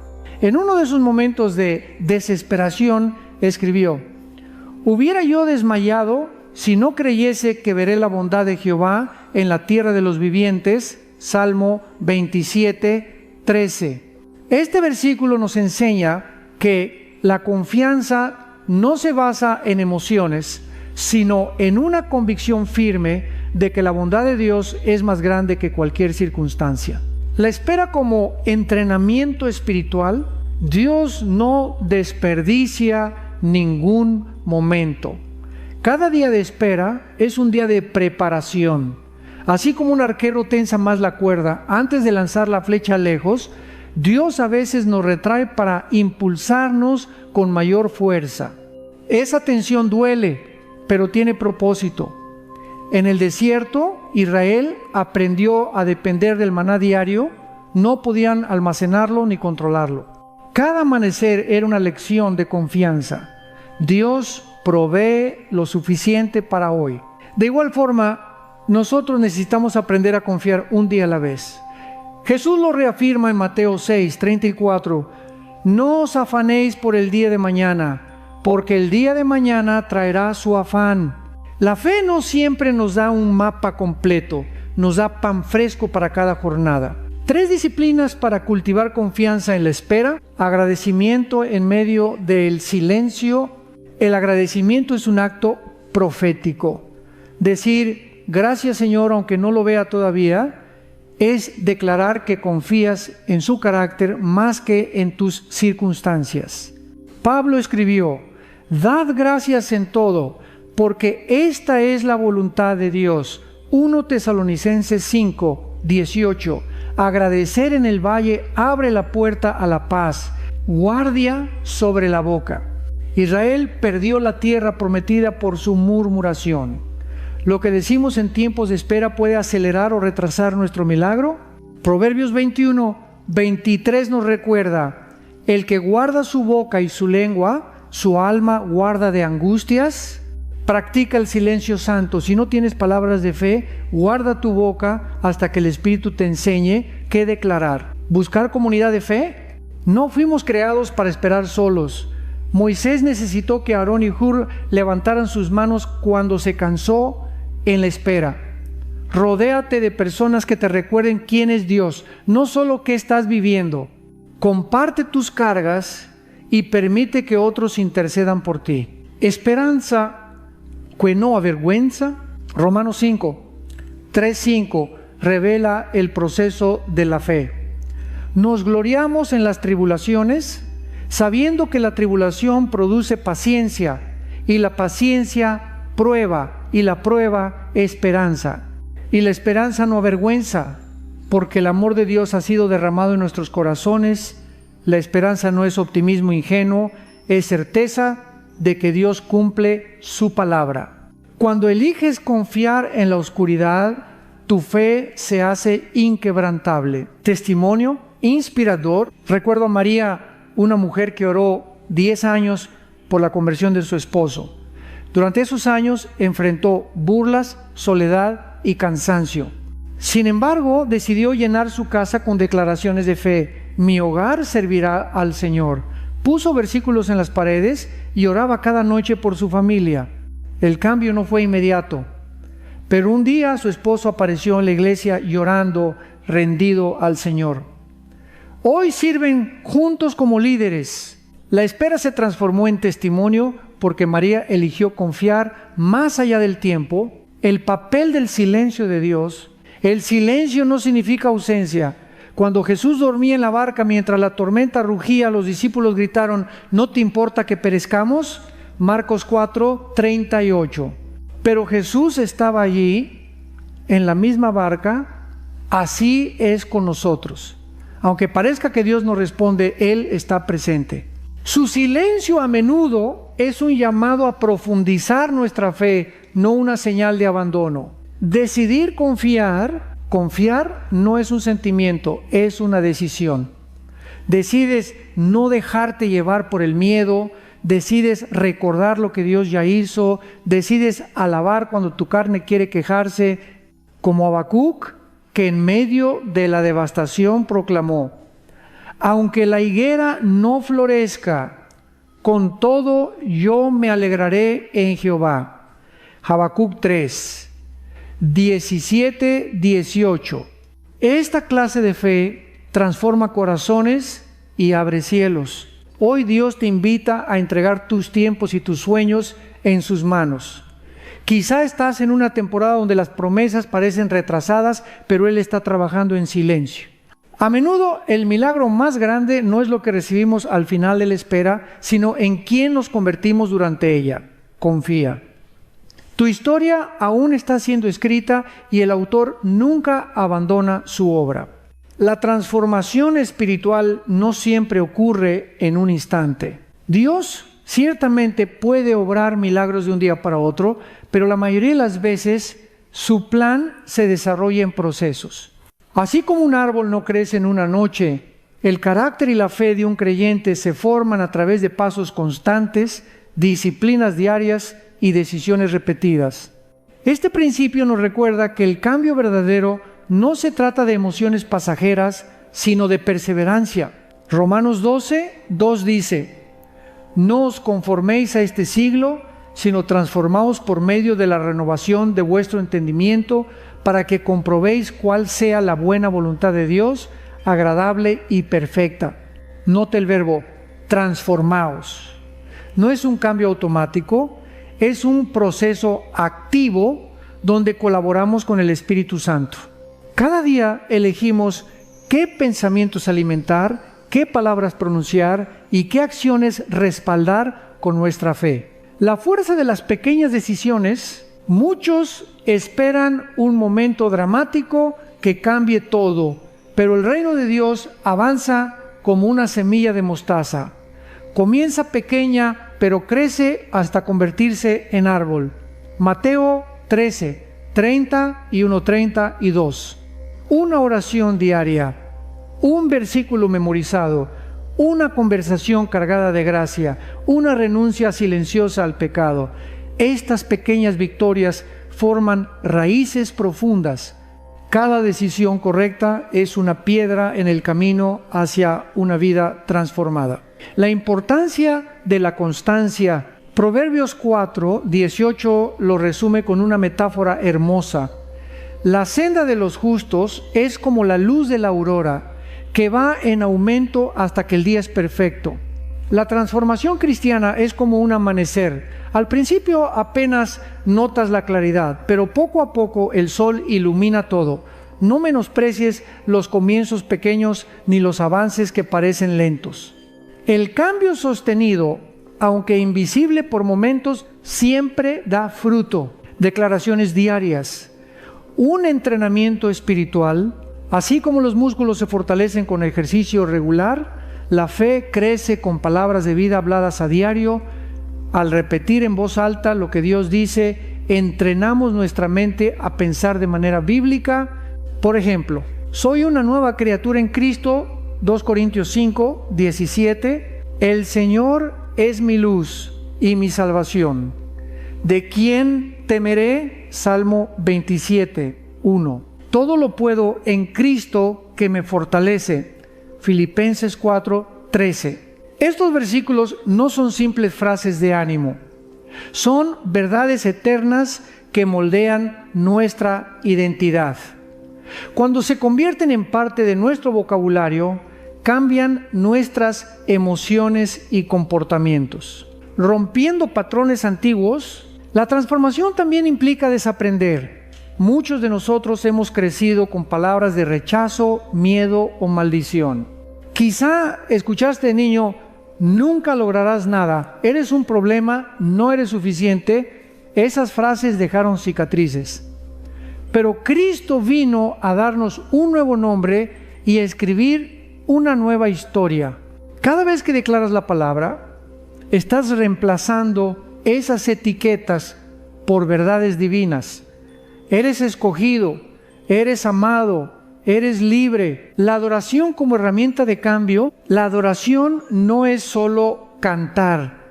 En uno de esos momentos de desesperación escribió: hubiera yo desmayado si no creyese que veré la bondad de Jehová en la tierra de los vivientes. Salmo 27:13. Este versículo nos enseña que la confianza no se basa en emociones, sino en una convicción firme de que la bondad de Dios es más grande que cualquier circunstancia. La espera como entrenamiento espiritual. Dios no desperdicia ningún momento. Cada día de espera es un día de preparación. Así como un arquero tensa más la cuerda antes de lanzar la flecha lejos, Dios a veces nos retrae para impulsarnos con mayor fuerza. Esa tensión duele, pero tiene propósito. En el desierto, Israel aprendió a depender del maná diario. No podían almacenarlo ni controlarlo. Cada amanecer era una lección de confianza. Dios provee lo suficiente para hoy. De igual forma, nosotros necesitamos aprender a confiar un día a la vez. Jesús lo reafirma en Mateo 6:34. No os afanéis por el día de mañana, porque el día de mañana traerá su afán. La fe no siempre nos da un mapa completo, nos da pan fresco para cada jornada. 3 disciplinas para cultivar confianza en la espera: agradecimiento en medio del silencio. El agradecimiento es un acto profético. Decir gracias Señor aunque no lo vea todavía es declarar que confías en su carácter más que en tus circunstancias. Pablo escribió: dad gracias en todo, porque esta es la voluntad de Dios 1 Tesalonicenses 5, 18. Agradecer en el valle abre la puerta a la paz. Guardia sobre la boca. Israel perdió la tierra prometida por su murmuración. ¿Lo que decimos en tiempos de espera puede acelerar o retrasar nuestro milagro? Proverbios 21, 23 nos recuerda: el que guarda su boca y su lengua, su alma guarda de angustias. Practica el silencio santo. Si no tienes palabras de fe, guarda tu boca hasta que el Espíritu te enseñe qué declarar. ¿Buscar comunidad de fe? No fuimos creados para esperar solos. Moisés necesitó que Aarón y Hur levantaran sus manos cuando se cansó en la espera. Rodéate de personas que te recuerden quién es Dios, no solo qué estás viviendo. Comparte tus cargas y permite que otros intercedan por ti. Esperanza que no avergüenza. Romanos 5, 3-5 revela el proceso de la fe. Nos gloriamos en las tribulaciones, sabiendo que la tribulación produce paciencia, y la paciencia prueba, y la prueba esperanza. Y la esperanza no avergüenza, porque el amor de Dios ha sido derramado en nuestros corazones. La esperanza no es optimismo ingenuo, es certeza de que Dios cumple su palabra. Cuando eliges confiar en la oscuridad, tu fe se hace inquebrantable. Testimonio inspirador. Recuerdo a María, una mujer que oró 10 años por la conversión de su esposo. Durante esos años enfrentó burlas, soledad y cansancio. Sin embargo, decidió llenar su casa con declaraciones de fe. Mi hogar servirá al Señor. Puso versículos en las paredes y oraba cada noche por su familia. El cambio no fue inmediato, pero un día su esposo apareció en la iglesia llorando, rendido al Señor. Hoy sirven juntos como líderes. La espera se transformó en testimonio porque María eligió confiar más allá del tiempo. El papel del silencio de Dios. El silencio no significa ausencia. Cuando Jesús dormía en la barca mientras la tormenta rugía, los discípulos gritaron: ¿no te importa que perezcamos? Marcos 4, 38. Pero Jesús estaba allí, en la misma barca. Así es con nosotros. Aunque parezca que Dios nos responde, Él está presente. Su silencio a menudo es un llamado a profundizar nuestra fe, no una señal de abandono. Decidir confiar no es un sentimiento, es una decisión. Decides no dejarte llevar por el miedo, decides recordar lo que Dios ya hizo, decides alabar cuando tu carne quiere quejarse, como Habacuc, que en medio de la devastación proclamó: aunque la higuera no florezca, con todo yo me alegraré en Jehová. Habacuc 3, 17, 18. Esta clase de fe transforma corazones y abre cielos. Hoy Dios te invita a entregar tus tiempos y tus sueños en sus manos. Quizá estás en una temporada donde las promesas parecen retrasadas, pero Él está trabajando en silencio. A menudo el milagro más grande no es lo que recibimos al final de la espera, sino en quién nos convertimos durante ella. Confía. Tu historia aún está siendo escrita y el autor nunca abandona su obra. La transformación espiritual no siempre ocurre en un instante. Dios ciertamente puede obrar milagros de un día para otro, pero la mayoría de las veces su plan se desarrolla en procesos. Así como un árbol no crece en una noche, el carácter y la fe de un creyente se forman a través de pasos constantes, disciplinas diarias y decisiones repetidas. Este principio nos recuerda que el cambio verdadero no se trata de emociones pasajeras, sino de perseverancia. Romanos 12, 2 dice: no os conforméis a este siglo, sino transformaos por medio de la renovación de vuestro entendimiento, para que comprobéis cuál sea la buena voluntad de Dios, agradable y perfecta. Note el verbo transformaos. No es un cambio automático, es un proceso activo donde colaboramos con el Espíritu Santo. Cada día elegimos qué pensamientos alimentar, qué palabras pronunciar y qué acciones respaldar con nuestra fe. La fuerza de las pequeñas decisiones Muchos esperan un momento dramático que cambie todo, pero el reino de Dios avanza como una semilla de mostaza. Comienza pequeña, pero crece hasta convertirse en árbol. Mateo 13, 30 y 1:32. Una oración diaria, un versículo memorizado, una conversación cargada de gracia, una renuncia silenciosa al pecado. Estas pequeñas victorias forman raíces profundas. Cada decisión correcta es una piedra en el camino hacia una vida transformada. La importancia de la constancia. Proverbios 4, 18 lo resume con una metáfora hermosa. La senda de los justos es como la luz de la aurora, que va en aumento hasta que el día es perfecto. La transformación cristiana es como un amanecer. Al principio apenas notas la claridad, pero poco a poco el sol ilumina todo. No menosprecies los comienzos pequeños ni los avances que parecen lentos. El cambio sostenido, aunque invisible por momentos, siempre da fruto. Declaraciones diarias. Un entrenamiento espiritual, así como los músculos se fortalecen con ejercicio regular, la fe crece con palabras de vida habladas a diario. Al repetir en voz alta lo que Dios dice, entrenamos nuestra mente a pensar de manera bíblica. Por ejemplo, soy una nueva criatura en Cristo, 2 Corintios 5, 17. El Señor es mi luz y mi salvación. ¿De quién temeré? Salmo 27, 1. Todo lo puedo en Cristo que me fortalece. Filipenses 4, 13. Estos versículos no son simples frases de ánimo. Son verdades eternas que moldean nuestra identidad. Cuando se convierten en parte de nuestro vocabulario, cambian nuestras emociones y comportamientos. Rompiendo patrones antiguos, la transformación también implica desaprender. Muchos de nosotros hemos crecido con palabras de rechazo, miedo o maldición. Quizá escuchaste de niño, nunca lograrás nada, eres un problema, no eres suficiente. Esas frases dejaron cicatrices. Pero Cristo vino a darnos un nuevo nombre y a escribir una nueva historia. Cada vez que declaras la palabra, estás reemplazando esas etiquetas por verdades divinas. Eres escogido, eres amado, eres libre. La adoración como herramienta de cambio, la adoración no es solo cantar,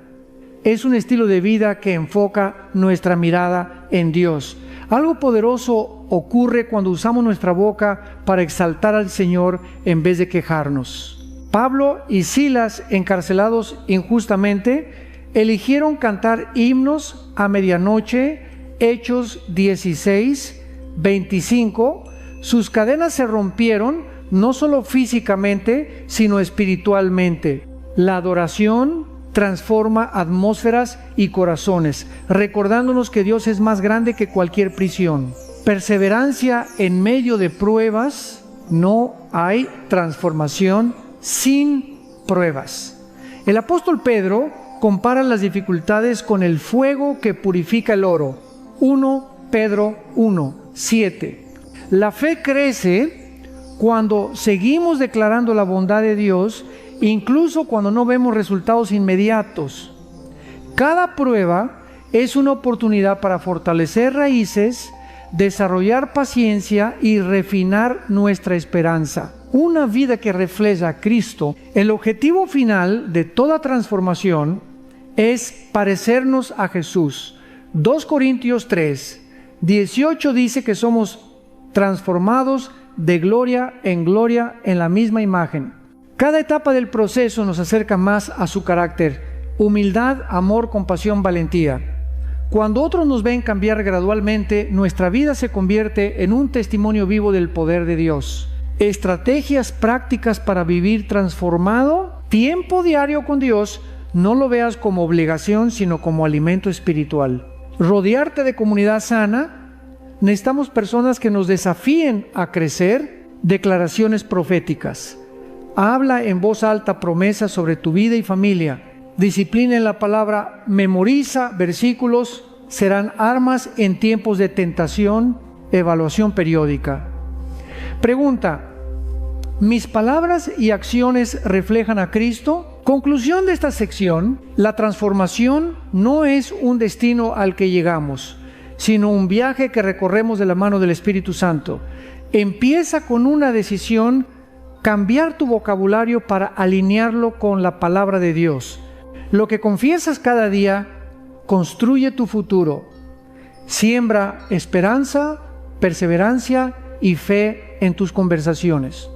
es un estilo de vida que enfoca nuestra mirada en Dios. Algo poderoso ocurre cuando usamos nuestra boca para exaltar al Señor en vez de quejarnos. Pablo y Silas, encarcelados injustamente, eligieron cantar himnos a medianoche. Hechos 16, 25. Sus cadenas se rompieron, no solo físicamente, sino espiritualmente. La adoración transforma atmósferas y corazones, recordándonos que Dios es más grande que cualquier prisión. Perseverancia en medio de pruebas. No hay transformación sin pruebas. El apóstol Pedro compara las dificultades con el fuego que purifica el oro. 1 Pedro 1, 7. La fe crece cuando seguimos declarando la bondad de Dios, incluso cuando no vemos resultados inmediatos. Cada prueba es una oportunidad para fortalecer raíces, desarrollar paciencia y refinar nuestra esperanza. Una vida que refleja a Cristo. El objetivo final de toda transformación es parecernos a Jesús. 2 Corintios 3, 18 dice que somos transformados de gloria en la misma imagen. Cada etapa del proceso nos acerca más a su carácter: humildad, amor, compasión, valentía. Cuando otros nos ven cambiar gradualmente, nuestra vida se convierte en un testimonio vivo del poder de Dios. Estrategias prácticas para vivir transformado. Tiempo diario con Dios. No lo veas como obligación, sino como alimento espiritual. Rodearte de comunidad sana. Necesitamos personas que nos desafíen a crecer. Declaraciones proféticas. Habla en voz alta promesas sobre tu vida y familia. Disciplina en la palabra. Memoriza versículos. serán armas en tiempos de tentación, evaluación periódica. Pregunta: ¿mis palabras y acciones reflejan a Cristo? Conclusión de esta sección: la transformación no es un destino al que llegamos, sino un viaje que recorremos de la mano del Espíritu Santo. Empieza con una decisión: cambiar tu vocabulario para alinearlo con la palabra de Dios. Lo que confiesas cada día construye tu futuro. Siembra esperanza, perseverancia y fe en tus conversaciones.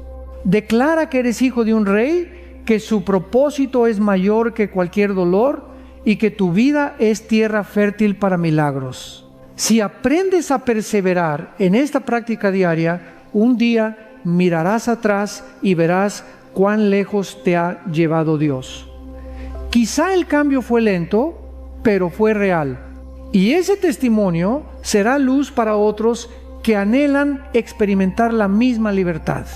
Declara que eres hijo de un rey, que su propósito es mayor que cualquier dolor y que tu vida es tierra fértil para milagros. Si aprendes a perseverar en esta práctica diaria, un día mirarás atrás y verás cuán lejos te ha llevado Dios. Quizá el cambio fue lento, pero fue real. Y ese testimonio será luz para otros que anhelan experimentar la misma libertad.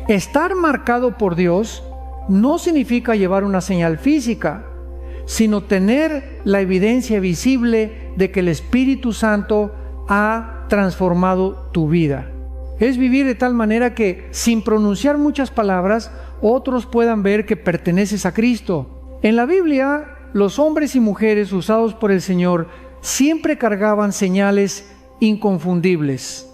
Estar marcado por Dios no significa llevar una señal física, sino tener la evidencia visible de que el Espíritu Santo ha transformado tu vida. Es vivir de tal manera que, sin pronunciar muchas palabras, otros puedan ver que perteneces a Cristo. En la Biblia, los hombres y mujeres usados por el Señor siempre cargaban señales inconfundibles: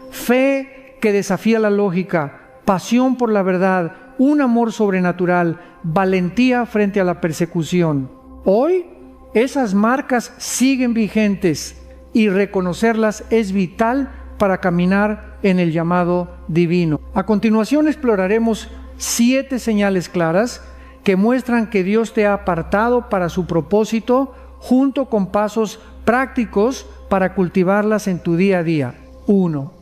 fe que desafía la lógica, pasión por la verdad, un amor sobrenatural, valentía frente a la persecución. Hoy, esas marcas siguen vigentes y reconocerlas es vital para caminar en el llamado divino. A continuación exploraremos 7 señales claras que muestran que Dios te ha apartado para su propósito, junto con pasos prácticos para cultivarlas en tu día a día. 1.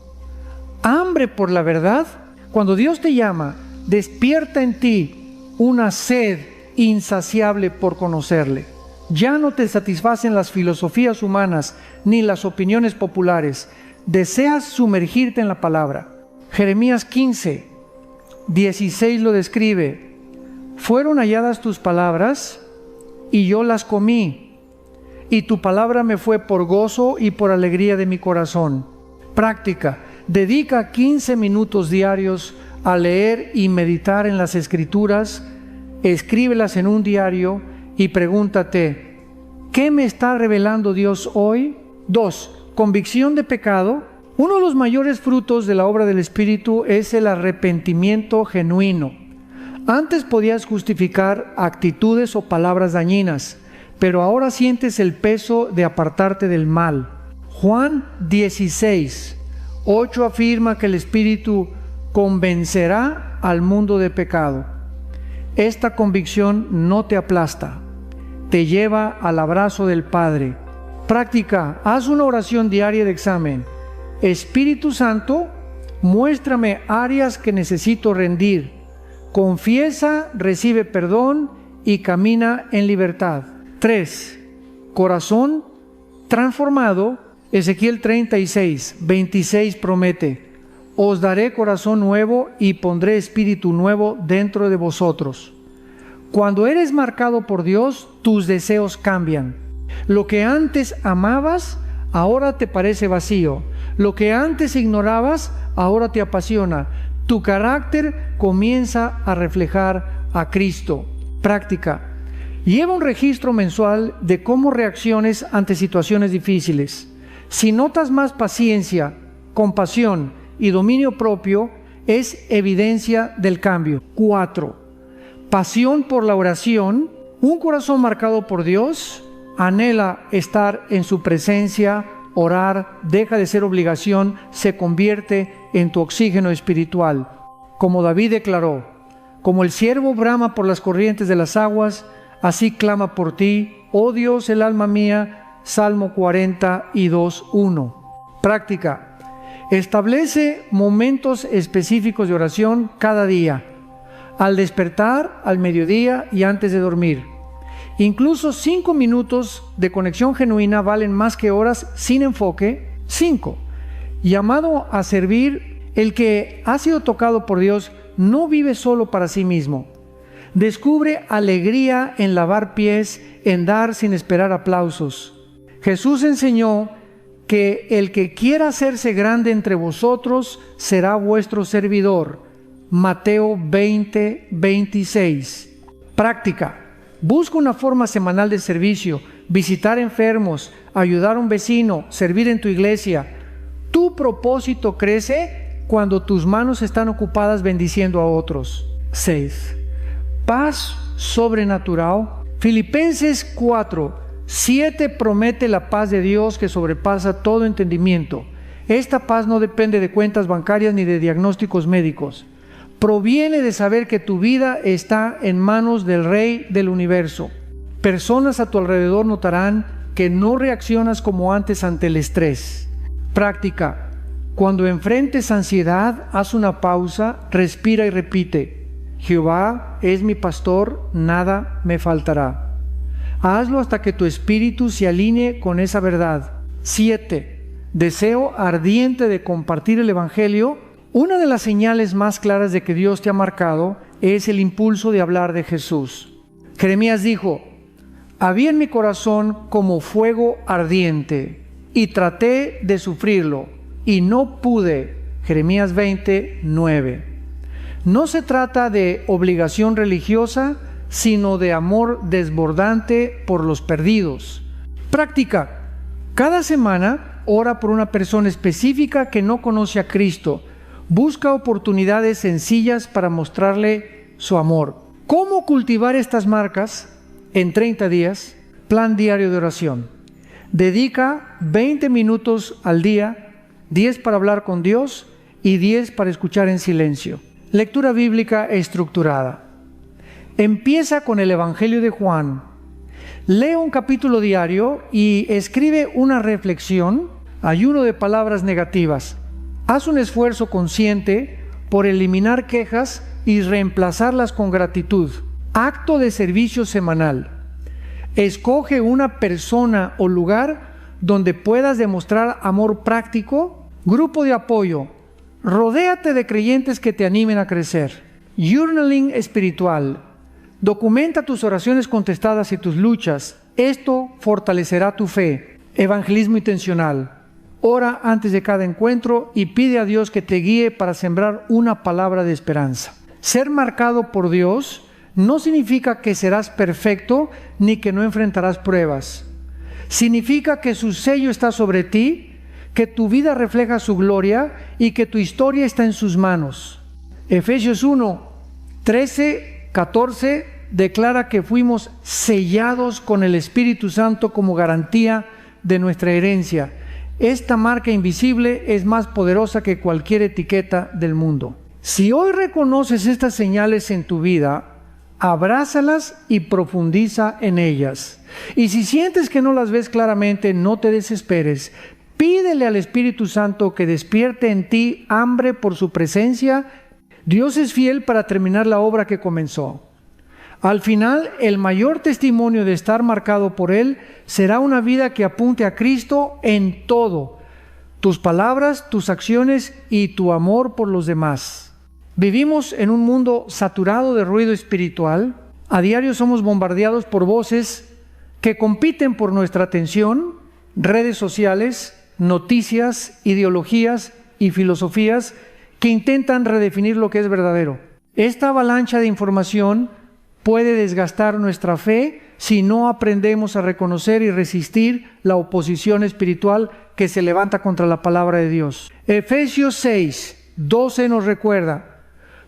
Hambre por la verdad. Cuando Dios te llama, despierta en ti una sed insaciable por conocerle. Ya no te satisfacen las filosofías humanas ni las opiniones populares. Deseas sumergirte en la palabra. Jeremías 15:16 lo describe: fueron halladas tus palabras y yo las comí, y tu palabra me fue por gozo y por alegría de mi corazón. Práctica: dedica 15 minutos diarios a leer y meditar en las Escrituras, escríbelas en un diario y pregúntate: ¿qué me está revelando Dios hoy? 2. Convicción de pecado. Uno de los mayores frutos de la obra del Espíritu es el arrepentimiento genuino. Antes podías justificar actitudes o palabras dañinas, pero ahora sientes el peso de apartarte del mal. Juan 16:8 afirma que el Espíritu convencerá al mundo de pecado. Esta convicción no te aplasta, te lleva al abrazo del Padre. Práctica: haz una oración diaria de examen. Espíritu Santo, muéstrame áreas que necesito rendir. Confiesa, recibe perdón y camina en libertad. 3. Corazón transformado. Ezequiel 36:26 promete: os daré corazón nuevo y pondré espíritu nuevo dentro de vosotros. Cuando eres marcado por Dios, tus deseos cambian. Lo que antes amabas, ahora te parece vacío. Lo que antes ignorabas, ahora te apasiona. Tu carácter comienza a reflejar a Cristo. Práctica: lleva un registro mensual de cómo reacciones ante situaciones difíciles. Si notas más paciencia, compasión y dominio propio, es evidencia del cambio. 4. Pasión por la oración. Un corazón marcado por Dios anhela estar en su presencia. Orar deja de ser obligación, se convierte en tu oxígeno espiritual. Como David declaró: como el ciervo brama por las corrientes de las aguas, así clama por ti, oh Dios, el alma mía. Salmo 42:1. Práctica: establece momentos específicos de oración cada día, al despertar, al mediodía y antes de dormir. Incluso 5 minutos de conexión genuina valen más que horas sin enfoque. 5. Llamado a servir. El que ha sido tocado por Dios no vive solo para sí mismo. Descubre alegría en lavar pies, en dar sin esperar aplausos. Jesús enseñó que el que quiera hacerse grande entre vosotros será vuestro servidor. Mateo 20, 26. Práctica. Busca una forma semanal de servicio, visitar enfermos, ayudar a un vecino, servir en tu iglesia. Tu propósito crece cuando tus manos están ocupadas bendiciendo a otros. 6. Paz sobrenatural. Filipenses 4, 7 promete la paz de Dios que sobrepasa todo entendimiento. Esta paz no depende de cuentas bancarias ni de diagnósticos médicos. Proviene de saber que tu vida está en manos del Rey del universo. Personas a tu alrededor notarán que no reaccionas como antes ante el estrés. Práctica. Cuando enfrentes ansiedad, haz una pausa, respira y repite: Jehová es mi pastor, nada me faltará. Hazlo hasta que tu espíritu se alinee con esa verdad. 7. Deseo ardiente de compartir el Evangelio. Una de las señales más claras de que Dios te ha marcado es el impulso de hablar de Jesús. Jeremías dijo: había en mi corazón como fuego ardiente y traté de sufrirlo y no pude. Jeremías 20, 9. No se trata de obligación religiosa, sino de amor desbordante por los perdidos. Práctica. Cada semana ora por una persona específica que no conoce a Cristo. Busca oportunidades sencillas para mostrarle su amor. ¿Cómo cultivar estas marcas? En 30 días, plan diario de oración. Dedica 20 minutos al día, 10 para hablar con Dios y 10 para escuchar en silencio. Lectura bíblica estructurada. Empieza con el Evangelio de Juan. Lee un capítulo diario y escribe una reflexión, ayuno de palabras negativas. Haz un esfuerzo consciente por eliminar quejas y reemplazarlas con gratitud. Acto de servicio semanal. Escoge una persona o lugar donde puedas demostrar amor práctico. Grupo de apoyo. Rodéate de creyentes que te animen a crecer. Journaling espiritual. Documenta tus oraciones contestadas y tus luchas. Esto fortalecerá tu fe. Evangelismo intencional. Ora antes de cada encuentro y pide a Dios que te guíe para sembrar una palabra de esperanza. Ser marcado por Dios no significa que serás perfecto ni que no enfrentarás pruebas. Significa que su sello está sobre ti, que tu vida refleja su gloria y que tu historia está en sus manos. Efesios 1, 13, 14 declara que fuimos sellados con el Espíritu Santo como garantía de nuestra herencia. Esta marca invisible es más poderosa que cualquier etiqueta del mundo. Si hoy reconoces estas señales en tu vida, abrázalas y profundiza en ellas. Y si sientes que no las ves claramente, no te desesperes. Pídele al Espíritu Santo que despierte en ti hambre por su presencia. Dios es fiel para terminar la obra que comenzó. Al final, el mayor testimonio de estar marcado por Él será una vida que apunte a Cristo en todo. Tus palabras, tus acciones y tu amor por los demás. Vivimos en un mundo saturado de ruido espiritual. A diario somos bombardeados por voces que compiten por nuestra atención, redes sociales, noticias, ideologías y filosofías que intentan redefinir lo que es verdadero. Esta avalancha de información puede desgastar nuestra fe si no aprendemos a reconocer y resistir la oposición espiritual que se levanta contra la palabra de Dios. Efesios 6, 12 nos recuerda: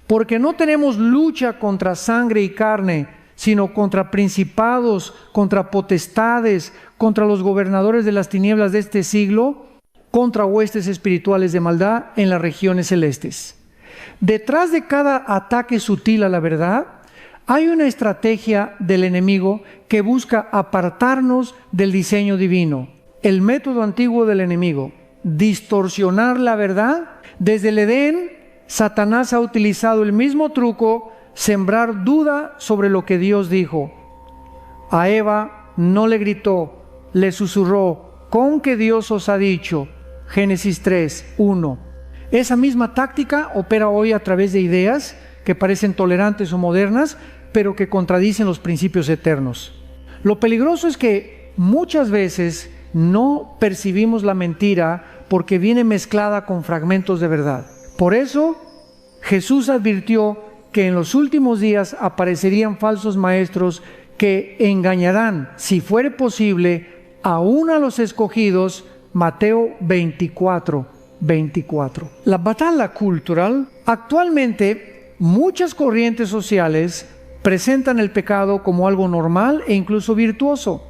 porque no tenemos lucha contra sangre y carne, sino contra principados, contra potestades, contra los gobernadores de las tinieblas de este siglo, contra huestes espirituales de maldad en las regiones celestes. Detrás de cada ataque sutil a la verdad, hay una estrategia del enemigo que busca apartarnos del diseño divino. El método antiguo del enemigo: distorsionar la verdad. Desde el Edén, Satanás ha utilizado el mismo truco: sembrar duda sobre lo que Dios dijo. A Eva no le gritó, le susurró: ¿con qué Dios os ha dicho? Génesis 3, 1. Esa misma táctica opera hoy a través de ideas que parecen tolerantes o modernas, pero que contradicen los principios eternos. Lo peligroso es que muchas veces no percibimos la mentira porque viene mezclada con fragmentos de verdad. Por eso, Jesús advirtió que en los últimos días aparecerían falsos maestros que engañarán, si fuere posible, aún a los escogidos. Mateo 24:24. La batalla cultural. Actualmente, muchas corrientes sociales presentan el pecado como algo normal e incluso virtuoso.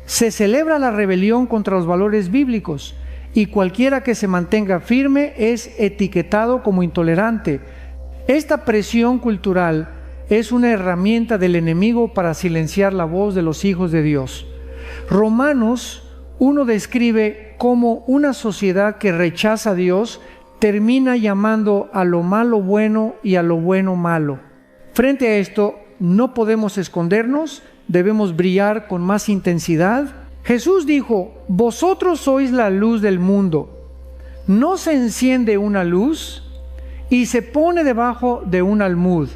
Se celebra la rebelión contra los valores bíblicos y cualquiera que se mantenga firme es etiquetado como intolerante. Esta presión cultural es una herramienta del enemigo para silenciar la voz de los hijos de Dios. Romanos 1 describe cómo una sociedad que rechaza a Dios termina llamando a lo malo bueno y a lo bueno malo. Frente a esto, no podemos escondernos, debemos brillar con más intensidad. Jesús dijo: vosotros sois la luz del mundo. No se enciende una luz y se pone debajo de un almud.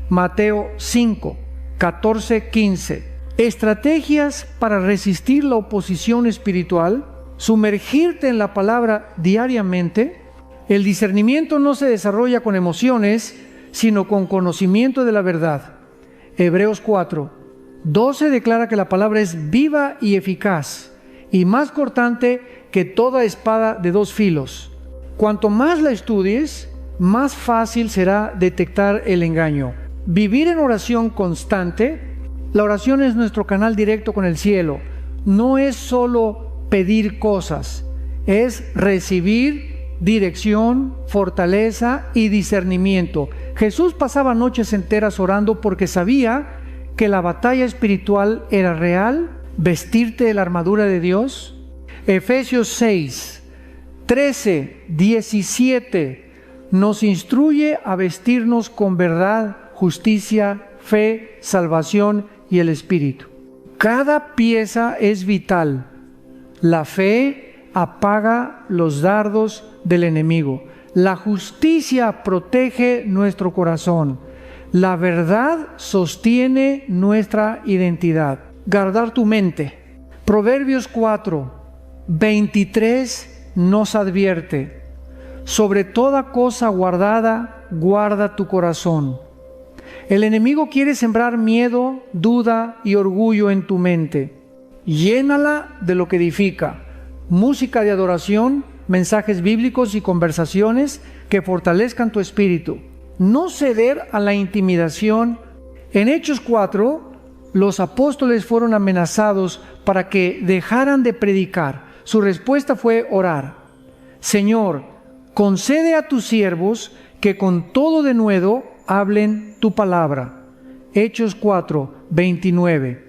Mateo 5:14-15. Estrategias para resistir la oposición espiritual: sumergirte en la palabra diariamente. El discernimiento no se desarrolla con emociones, sino con conocimiento de la verdad. Hebreos 4:12 declara que la palabra es viva y eficaz, y más cortante que toda espada de dos filos. Cuanto más la estudies, más fácil será detectar el engaño. Vivir en oración constante. La oración es nuestro canal directo con el cielo. No es solo pedir cosas, es recibir dirección, fortaleza y discernimiento. Jesús pasaba noches enteras orando porque sabía que la batalla espiritual era real. Vestirte de la armadura de Dios. Efesios 6:13-17 nos instruye a vestirnos con verdad, justicia, fe, salvación y el Espíritu. Cada pieza es vital. La fe apaga los dardos del enemigo. La justicia protege nuestro corazón. La verdad sostiene nuestra identidad. Guardar tu mente. Proverbios 4:23 nos advierte: sobre toda cosa guardada, guarda tu corazón. El enemigo quiere sembrar miedo, duda y orgullo en tu mente. Llénala de lo que edifica: música de adoración, mensajes bíblicos y conversaciones que fortalezcan tu espíritu. No ceder a la intimidación. En Hechos 4, los apóstoles fueron amenazados para que dejaran de predicar. Su respuesta fue orar: Señor, concede a tus siervos que con todo denuedo hablen tu palabra. Hechos 4:29.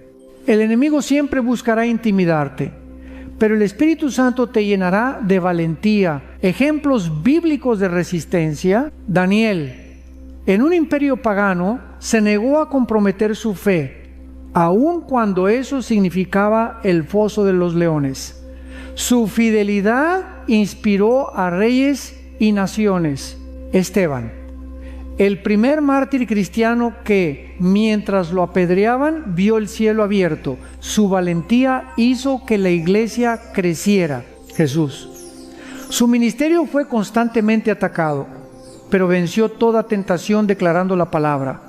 El enemigo siempre buscará intimidarte, pero el Espíritu Santo te llenará de valentía. Ejemplos bíblicos de resistencia: Daniel, en un imperio pagano, se negó a comprometer su fe, aun cuando eso significaba el foso de los leones. Su fidelidad inspiró a reyes y naciones. Esteban, el primer mártir cristiano que, mientras lo apedreaban, vio el cielo abierto. Su valentía hizo que la iglesia creciera. Jesús. Su ministerio fue constantemente atacado, pero venció toda tentación declarando la palabra.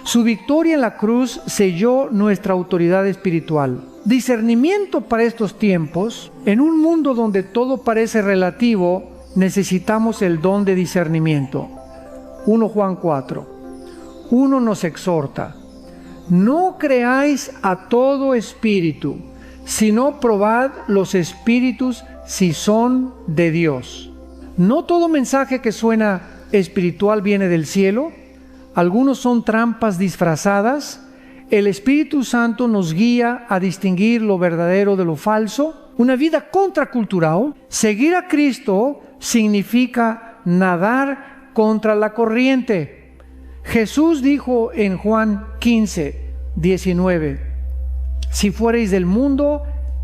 Su victoria en la cruz selló nuestra autoridad espiritual. Discernimiento para estos tiempos. En un mundo donde todo parece relativo, necesitamos el don de discernimiento. 1 Juan 4:1 nos exhorta: no creáis a todo espíritu, sino probad los espíritus si son de Dios. No todo mensaje que suena espiritual viene del cielo. Algunos son trampas disfrazadas. El Espíritu Santo nos guía a distinguir lo verdadero de lo falso. Una vida contracultural. Seguir a Cristo significa nadar contra la corriente. Jesús dijo en Juan 15:19: si fuereis del mundo,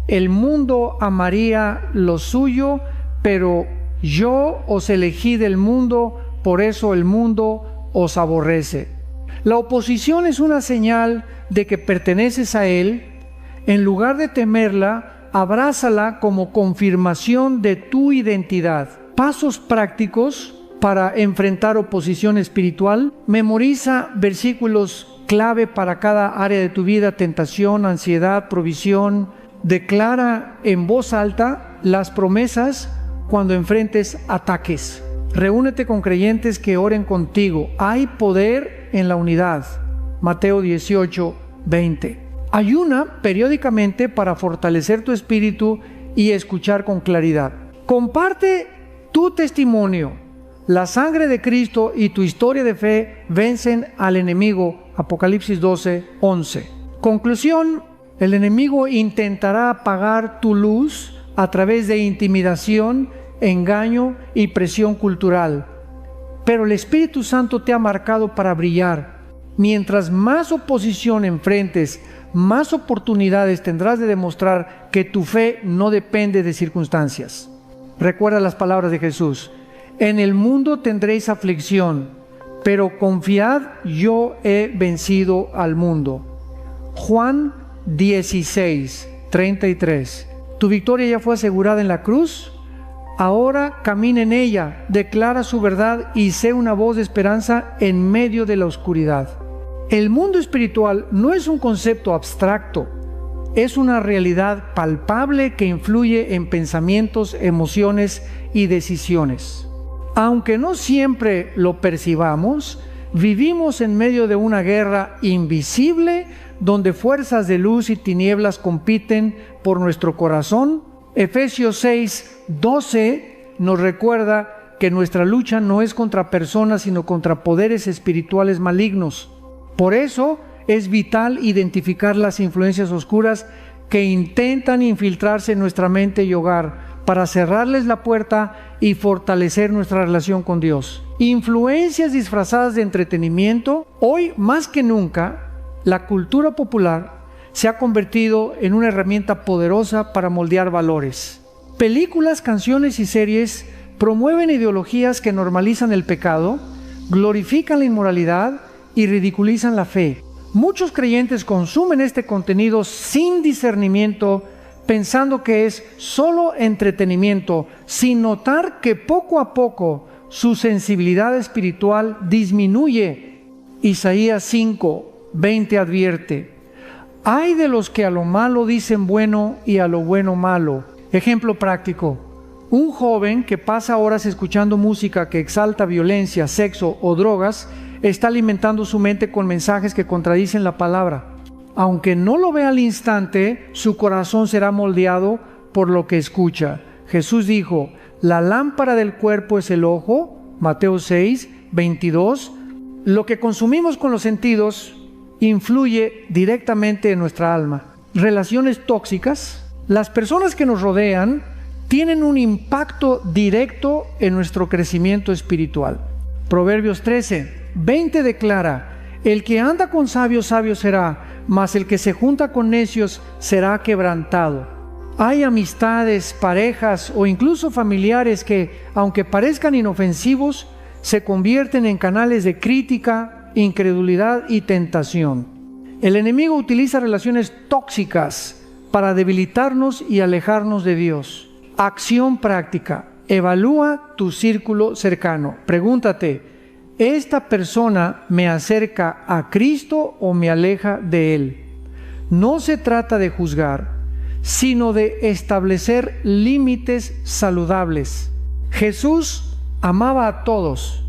el mundo amaría lo suyo, pero yo os elegí del mundo, por eso el mundo os aborrece. La oposición es una señal de que perteneces a Él. En lugar de temerla, abrázala como confirmación de tu identidad. Pasos prácticos para enfrentar oposición espiritual. Memoriza versículos clave para cada área de tu vida: tentación, ansiedad, provisión. Declara en voz alta las promesas cuando enfrentes ataques. Reúnete con creyentes que oren contigo. Hay poder en la unidad. Mateo 18:20. Ayuna periódicamente para fortalecer tu espíritu y escuchar con claridad. Comparte tu testimonio. La sangre de Cristo y tu historia de fe vencen al enemigo. Apocalipsis 12:11. Conclusión: el enemigo intentará apagar tu luz a través de intimidación, engaño y presión cultural. Pero el Espíritu Santo te ha marcado para brillar. Mientras más oposición enfrentes, más oportunidades tendrás de demostrar que tu fe no depende de circunstancias. Recuerda las palabras de Jesús: en el mundo tendréis aflicción, pero confiad, yo he vencido al mundo. Juan 16:33. Tu victoria ya fue asegurada en la cruz. Ahora camina en ella, declara su verdad y sé una voz de esperanza en medio de la oscuridad. El mundo espiritual no es un concepto abstracto, es una realidad palpable que influye en pensamientos, emociones y decisiones. Aunque no siempre lo percibamos, vivimos en medio de una guerra invisible donde fuerzas de luz y tinieblas compiten por nuestro corazón. Efesios 6:12 nos recuerda que nuestra lucha no es contra personas, sino contra poderes espirituales malignos. Por eso es vital identificar las influencias oscuras que intentan infiltrarse en nuestra mente y hogar para cerrarles la puerta y fortalecer nuestra relación con Dios. Influencias disfrazadas de entretenimiento. Hoy más que nunca, la cultura popular se ha convertido en una herramienta poderosa para moldear valores. Películas, canciones y series promueven ideologías que normalizan el pecado, glorifican la inmoralidad y ridiculizan la fe. Muchos creyentes consumen este contenido sin discernimiento, pensando que es solo entretenimiento, sin notar que poco a poco su sensibilidad espiritual disminuye. Isaías 5:20 advierte: hay de los que a lo malo dicen bueno y a lo bueno malo. Ejemplo práctico: un joven que pasa horas escuchando música que exalta violencia, sexo o drogas, está alimentando su mente con mensajes que contradicen la palabra. Aunque no lo vea al instante, su corazón será moldeado por lo que escucha. Jesús dijo: la lámpara del cuerpo es el ojo. Mateo 6:22. Lo que consumimos con los sentidos influye directamente en nuestra alma. Relaciones tóxicas. Las personas que nos rodean tienen un impacto directo en nuestro crecimiento espiritual. Proverbios 13:20 declara: el que anda con sabios, sabio será, mas el que se junta con necios será quebrantado. Hay amistades, parejas o incluso familiares que, aunque parezcan inofensivos, se convierten en canales de crítica, incredulidad y tentación. El enemigo utiliza relaciones tóxicas para debilitarnos y alejarnos de Dios. Acción práctica: evalúa tu círculo cercano. Pregúntate: ¿esta persona me acerca a Cristo o me aleja de Él? No se trata de juzgar, sino de establecer límites saludables. Jesús amaba a todos,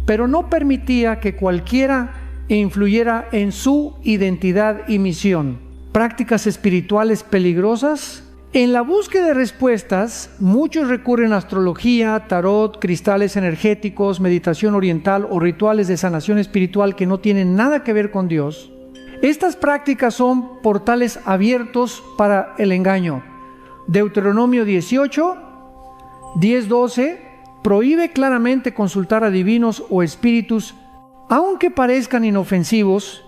pero no permitía que cualquiera influyera en su identidad y misión. Prácticas espirituales peligrosas. En la búsqueda de respuestas, muchos recurren a astrología, tarot, cristales energéticos, meditación oriental o rituales de sanación espiritual que no tienen nada que ver con Dios. Estas prácticas son portales abiertos para el engaño. Deuteronomio 18:10-12 prohíbe claramente consultar a divinos o espíritus. Aunque parezcan inofensivos,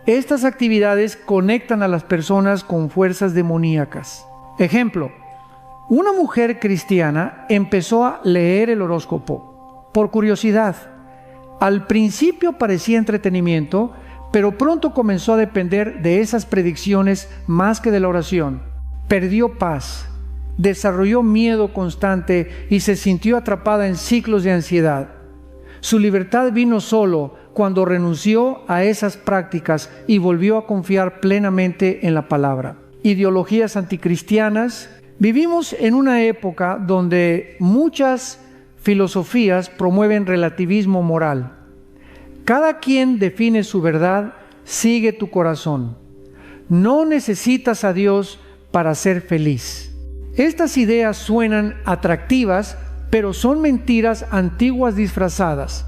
estas actividades conectan a las personas con fuerzas demoníacas. Ejemplo: una mujer cristiana empezó a leer el horóscopo por curiosidad. Al principio parecía entretenimiento, pero pronto comenzó a depender de esas predicciones más que de la oración. perdió paz, desarrolló miedo constante y se sintió atrapada en ciclos de ansiedad. Su libertad vino solo cuando renunció a esas prácticas y volvió a confiar plenamente en la palabra. Ideologías anticristianas. Vivimos en una época donde muchas filosofías promueven relativismo moral. Cada quien define su verdad, sigue tu corazón. No necesitas a Dios para ser feliz. Estas ideas suenan atractivas, pero son mentiras antiguas disfrazadas.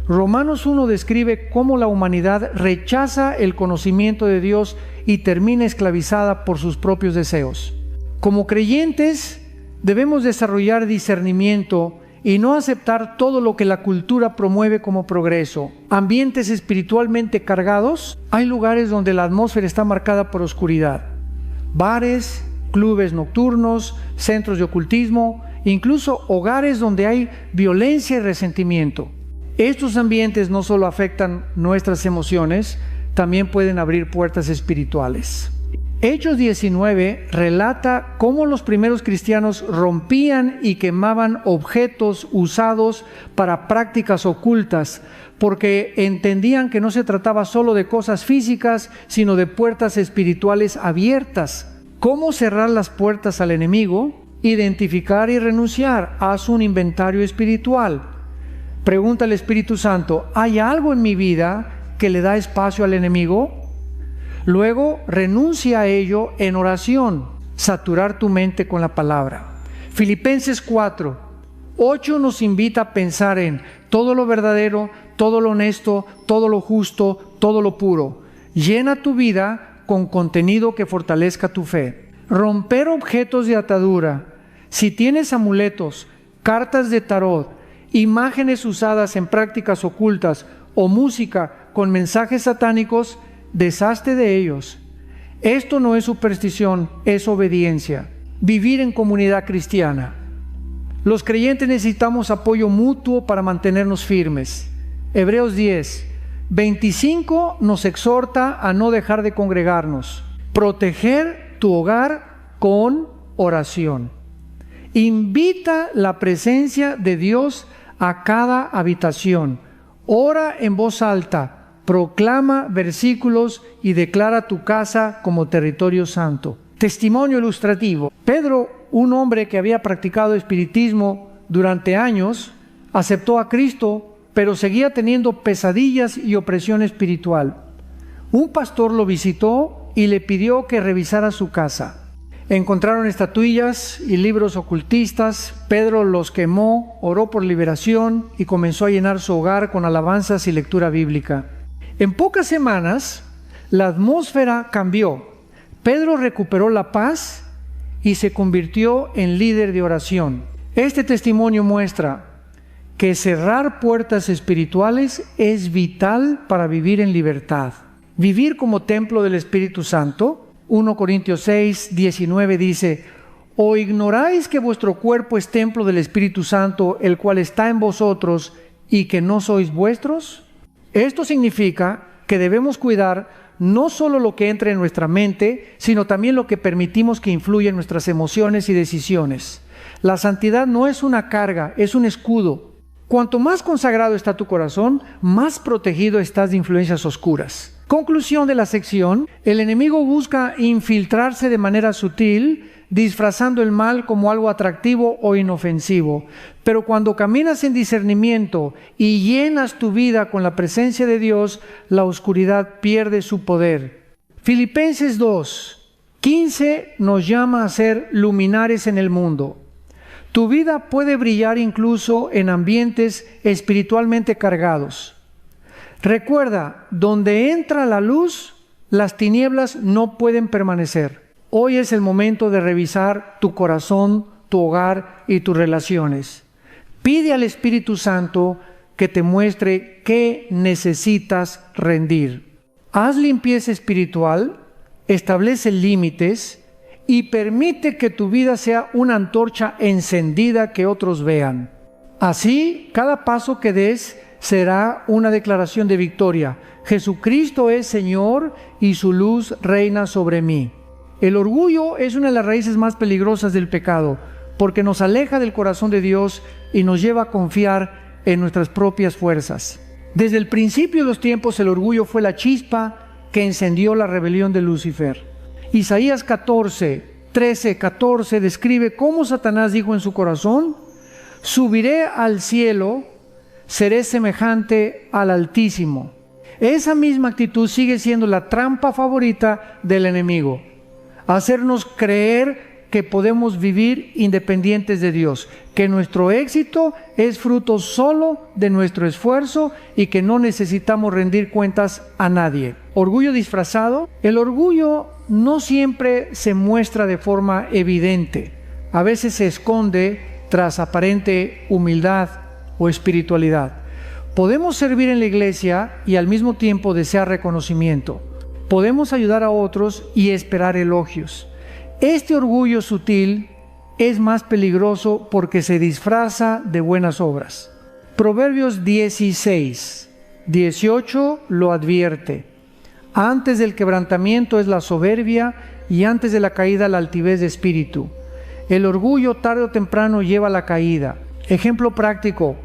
Romanos 1 describe cómo la humanidad rechaza el conocimiento de Dios y termina esclavizada por sus propios deseos. Como creyentes, debemos desarrollar discernimiento y no aceptar todo lo que la cultura promueve como progreso. Ambientes espiritualmente cargados, hay lugares donde la atmósfera está marcada por oscuridad. Bares, clubes nocturnos, centros de ocultismo, incluso hogares donde hay violencia y resentimiento. Estos ambientes no solo afectan nuestras emociones, también pueden abrir puertas espirituales. Hechos 19 relata cómo los primeros cristianos rompían y quemaban objetos usados para prácticas ocultas, porque entendían que no se trataba solo de cosas físicas, sino de puertas espirituales abiertas. ¿Cómo cerrar las puertas al enemigo? Identificar y renunciar. Haz un inventario espiritual. Pregunta al Espíritu Santo, ¿hay algo en mi vida que le da espacio al enemigo? Luego, renuncia a ello en oración, saturar tu mente con la palabra. Filipenses 4:8 nos invita a pensar en todo lo verdadero, todo lo honesto, todo lo justo, todo lo puro. Llena tu vida con contenido que fortalezca tu fe. Romper objetos de atadura. Si tienes amuletos, cartas de tarot, imágenes usadas en prácticas ocultas o música con mensajes satánicos, deshazte de ellos. Esto no es superstición, es obediencia. Vivir en comunidad cristiana. Los creyentes necesitamos apoyo mutuo para mantenernos firmes. Hebreos 10:25 nos exhorta a no dejar de congregarnos. Proteger tu hogar con oración. Invita la presencia de Dios a cada habitación. Ora en voz alta. Proclama versículos y declara tu casa como territorio santo. Testimonio ilustrativo. Pedro, un hombre que había practicado espiritismo durante años, aceptó a Cristo, pero seguía teniendo pesadillas y opresión espiritual. Un pastor lo visitó y le pidió que revisara su casa. Encontraron estatuillas y libros ocultistas. Pedro los quemó, oró por liberación y comenzó a llenar su hogar con alabanzas y lectura bíblica. En pocas semanas, la atmósfera cambió. Pedro recuperó la paz y se convirtió en líder de oración. Este testimonio muestra que cerrar puertas espirituales es vital para vivir en libertad. Vivir como templo del Espíritu Santo. 1 Corintios 6:19 dice: ¿O ignoráis que vuestro cuerpo es templo del Espíritu Santo, el cual está en vosotros, y que no sois vuestros? Esto significa que debemos cuidar no solo lo que entra en nuestra mente, sino también lo que permitimos que influya en nuestras emociones y decisiones. La santidad no es una carga, es un escudo. Cuanto más consagrado está tu corazón, más protegido estás de influencias oscuras. Conclusión de la sección: el enemigo busca infiltrarse de manera sutil, disfrazando el mal como algo atractivo o inofensivo. Pero cuando caminas en discernimiento y llenas tu vida con la presencia de Dios, la oscuridad pierde su poder. Filipenses 2:15 nos llama a ser luminares en el mundo. Tu vida puede brillar incluso en ambientes espiritualmente cargados. Recuerda, donde entra la luz, las tinieblas no pueden permanecer. Hoy es el momento de revisar tu corazón, tu hogar y tus relaciones. Pide al Espíritu Santo que te muestre qué necesitas rendir. Haz limpieza espiritual, establece límites y permite que tu vida sea una antorcha encendida que otros vean. Así, cada paso que des será una declaración de victoria. Jesucristo es Señor y su luz reina sobre mí. El orgullo es una de las raíces más peligrosas del pecado, porque nos aleja del corazón de Dios y nos lleva a confiar en nuestras propias fuerzas. Desde el principio de los tiempos, el orgullo fue la chispa que encendió la rebelión de Lucifer. Isaías 13:14 describe cómo Satanás dijo en su corazón: subiré al cielo, seré semejante al Altísimo. Esa misma actitud sigue siendo la trampa favorita del enemigo: hacernos creer que podemos vivir independientes de Dios, que nuestro éxito es fruto solo de nuestro esfuerzo y que no necesitamos rendir cuentas a nadie. Orgullo disfrazado. El orgullo no siempre se muestra de forma evidente. A veces se esconde tras aparente humildad o espiritualidad. Podemos servir en la iglesia y al mismo tiempo desear reconocimiento. Podemos ayudar a otros y esperar elogios. Este orgullo sutil es más peligroso porque se disfraza de buenas obras. Proverbios 16:18 lo advierte: antes del quebrantamiento es la soberbia y antes de la caída la altivez de espíritu. El orgullo tarde o temprano lleva a la caída. Ejemplo práctico: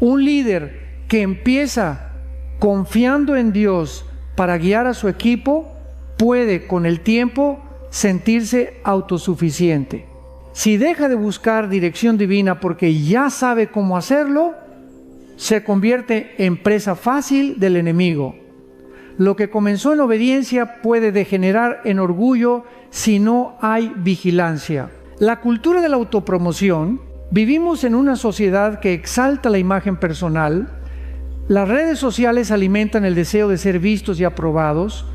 un líder que empieza confiando en Dios para guiar a su equipo puede con el tiempo sentirse autosuficiente. Si deja de buscar dirección divina porque ya sabe cómo hacerlo, se convierte en presa fácil del enemigo. Lo que comenzó en obediencia puede degenerar en orgullo si no hay vigilancia. La cultura de la autopromoción. Vivimos en una sociedad que exalta la imagen personal. Las redes sociales alimentan el deseo de ser vistos y aprobados.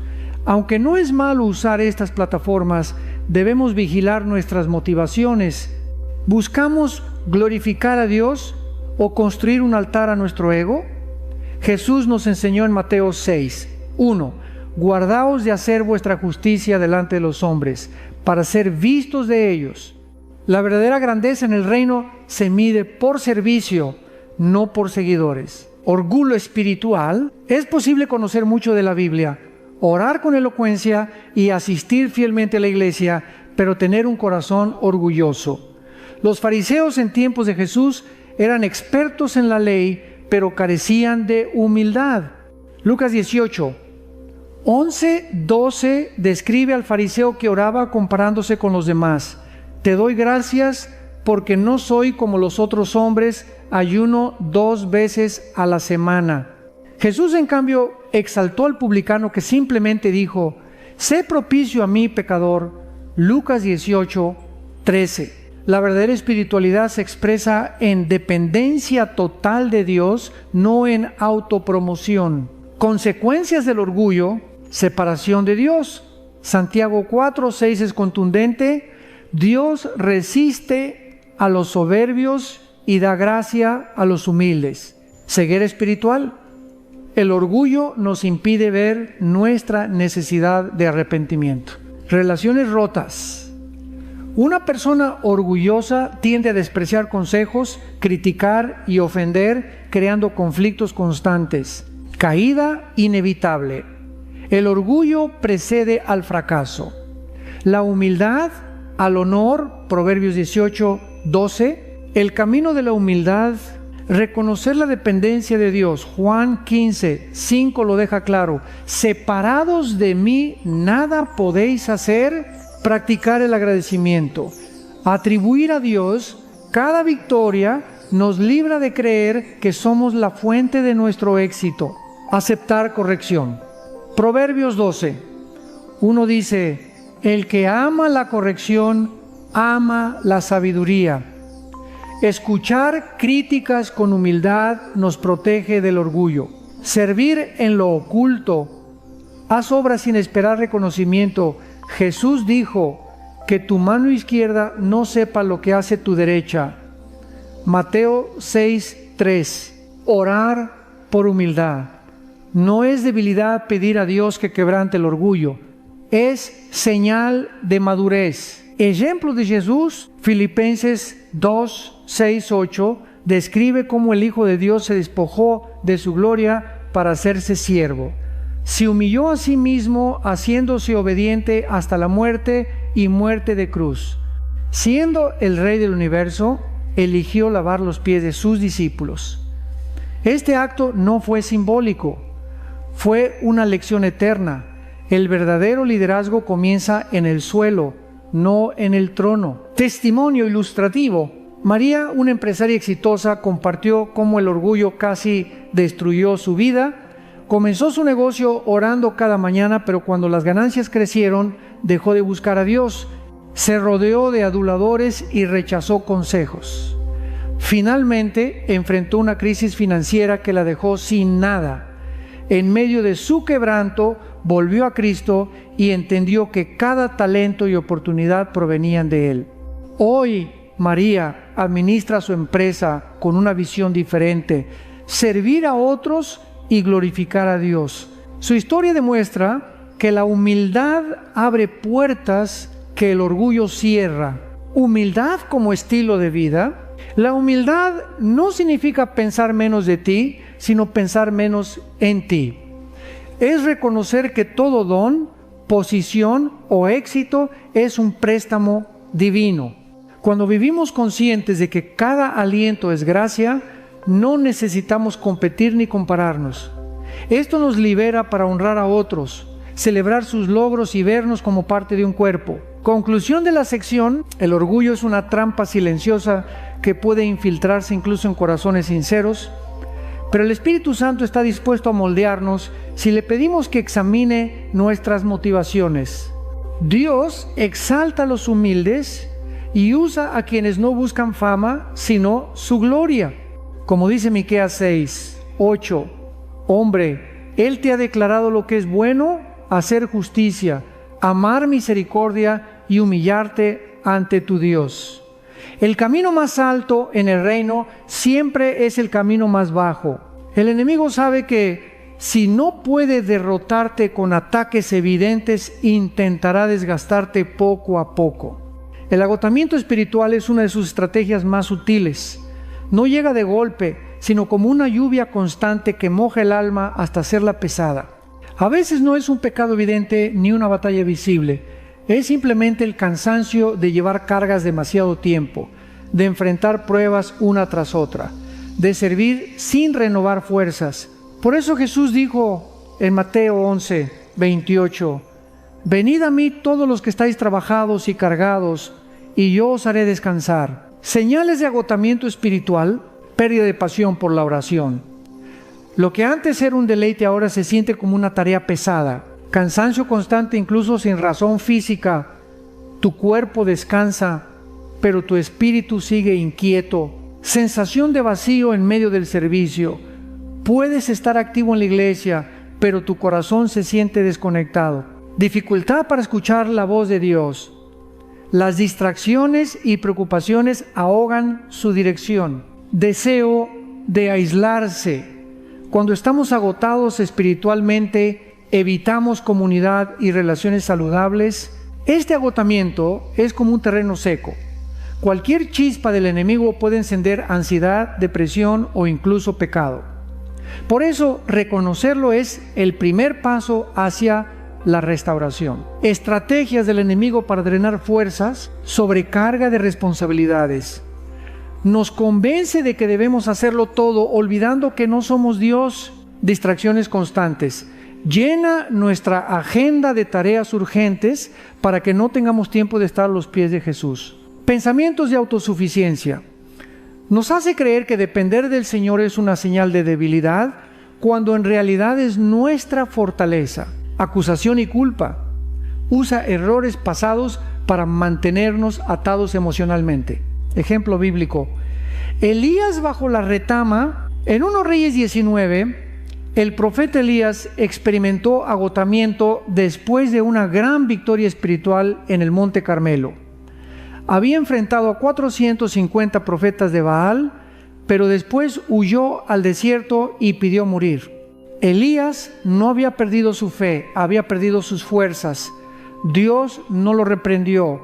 Aunque no es malo usar estas plataformas, debemos vigilar nuestras motivaciones. ¿Buscamos glorificar a Dios o construir un altar a nuestro ego? Jesús nos enseñó en Mateo 6:1: guardaos de hacer vuestra justicia delante de los hombres, para ser vistos de ellos. La verdadera grandeza en el reino se mide por servicio, no por seguidores. Orgullo espiritual. Es posible conocer mucho de la Biblia, orar con elocuencia y asistir fielmente a la iglesia, pero tener un corazón orgulloso. Los fariseos en tiempos de Jesús eran expertos en la ley, pero carecían de humildad. Lucas 18:11-12 describe al fariseo que oraba comparándose con los demás: te doy gracias porque no soy como los otros hombres, ayuno 2 veces a la semana. Jesús, en cambio, exaltó al publicano que simplemente dijo: sé propicio a mí, pecador. Lucas 18:13. La verdadera espiritualidad se expresa en dependencia total de Dios, no en autopromoción. Consecuencias del orgullo: separación de Dios. Santiago 4:6 es contundente: Dios resiste a los soberbios y da gracia a los humildes. Ceguera espiritual. El orgullo nos impide ver nuestra necesidad de arrepentimiento. Relaciones rotas. Una persona orgullosa tiende a despreciar consejos, criticar y ofender, creando conflictos constantes. Caída inevitable. El orgullo precede al fracaso. La humildad al honor. Proverbios 18:12. El camino de la humildad. Reconocer la dependencia de Dios. Juan 15:5 lo deja claro: separados de mí nada podéis hacer. Practicar el agradecimiento. Atribuir a Dios cada victoria nos libra de creer que somos la fuente de nuestro éxito. Aceptar corrección. Proverbios 12:1 dice: el que ama la corrección ama la sabiduría. Escuchar críticas con humildad nos protege del orgullo. Servir en lo oculto. Haz obras sin esperar reconocimiento. Jesús dijo: que tu mano izquierda no sepa lo que hace tu derecha. Mateo 6:3. Orar por humildad. No es debilidad pedir a Dios que quebrante el orgullo. Es señal de madurez. Ejemplo de Jesús. Filipenses 2:6-8 describe cómo el Hijo de Dios se despojó de su gloria para hacerse siervo. Se humilló a sí mismo, haciéndose obediente hasta la muerte y muerte de cruz. Siendo el Rey del universo, eligió lavar los pies de sus discípulos. Este acto no fue simbólico, fue una lección eterna. El verdadero liderazgo comienza en el suelo, no en el trono. Testimonio ilustrativo. María, una empresaria exitosa, compartió cómo el orgullo casi destruyó su vida. Comenzó su negocio orando cada mañana, pero cuando las ganancias crecieron, dejó de buscar a Dios. Se rodeó de aduladores y rechazó consejos. Finalmente, enfrentó una crisis financiera que la dejó sin nada. En medio de su quebranto, volvió a Cristo y entendió que cada talento y oportunidad provenían de Él. Hoy, María administra su empresa con una visión diferente: servir a otros y glorificar a Dios. Su historia demuestra que la humildad abre puertas que el orgullo cierra. Humildad como estilo de vida. La humildad no significa pensar menos de ti, sino pensar menos en ti. Es reconocer que todo don, posición o éxito es un préstamo divino. Cuando vivimos conscientes de que cada aliento es gracia, no necesitamos competir ni compararnos. Esto nos libera para honrar a otros, celebrar sus logros y vernos como parte de un cuerpo. Conclusión de la sección: el orgullo es una trampa silenciosa que puede infiltrarse incluso en corazones sinceros, pero el Espíritu Santo está dispuesto a moldearnos si le pedimos que examine nuestras motivaciones. Dios exalta a los humildes y usa a quienes no buscan fama, sino su gloria. Como dice Miqueas 6:8, hombre, Él te ha declarado lo que es bueno, hacer justicia, amar misericordia y humillarte ante tu Dios. El camino más alto en el reino siempre es el camino más bajo. El enemigo sabe que si no puede derrotarte con ataques evidentes, intentará desgastarte poco a poco. El agotamiento espiritual es una de sus estrategias más sutiles. No llega de golpe, sino como una lluvia constante que moja el alma hasta hacerla pesada. A veces no es un pecado evidente ni una batalla visible. Es simplemente el cansancio de llevar cargas demasiado tiempo, de enfrentar pruebas una tras otra, de servir sin renovar fuerzas. Por eso Jesús dijo en Mateo 11:28, venid a mí todos los que estáis trabajados y cargados, y yo os haré descansar. Señales de agotamiento espiritual: pérdida de pasión por la oración. Lo que antes era un deleite ahora se siente como una tarea pesada. Cansancio constante incluso sin razón física. Tu cuerpo descansa, pero tu espíritu sigue inquieto. Sensación de vacío en medio del servicio. Puedes estar activo en la iglesia, pero tu corazón se siente desconectado. Dificultad para escuchar la voz de Dios. Las distracciones y preocupaciones ahogan su dirección. Deseo de aislarse. Cuando estamos agotados espiritualmente, evitamos comunidad y relaciones saludables. Este agotamiento es como un terreno seco. Cualquier chispa del enemigo puede encender ansiedad, depresión o incluso pecado. Por eso, reconocerlo es el primer paso hacia la restauración. Estrategias del enemigo para drenar fuerzas: sobrecarga de responsabilidades. Nos convence de que debemos hacerlo todo, olvidando que no somos Dios. Distracciones constantes. Llena nuestra agenda de tareas urgentes para que no tengamos tiempo de estar a los pies de Jesús. Pensamientos de autosuficiencia. Nos hace creer que depender del Señor es una señal de debilidad, cuando en realidad es nuestra fortaleza. Acusación y culpa. Usa errores pasados para mantenernos atados emocionalmente. Ejemplo bíblico: Elías bajo la retama. En 1 Reyes 19, el profeta Elías experimentó agotamiento después de una gran victoria espiritual en el Monte Carmelo. Había enfrentado a 450 profetas de Baal, pero después huyó al desierto y pidió morir. Elías no había perdido su fe, había perdido sus fuerzas. Dios no lo reprendió,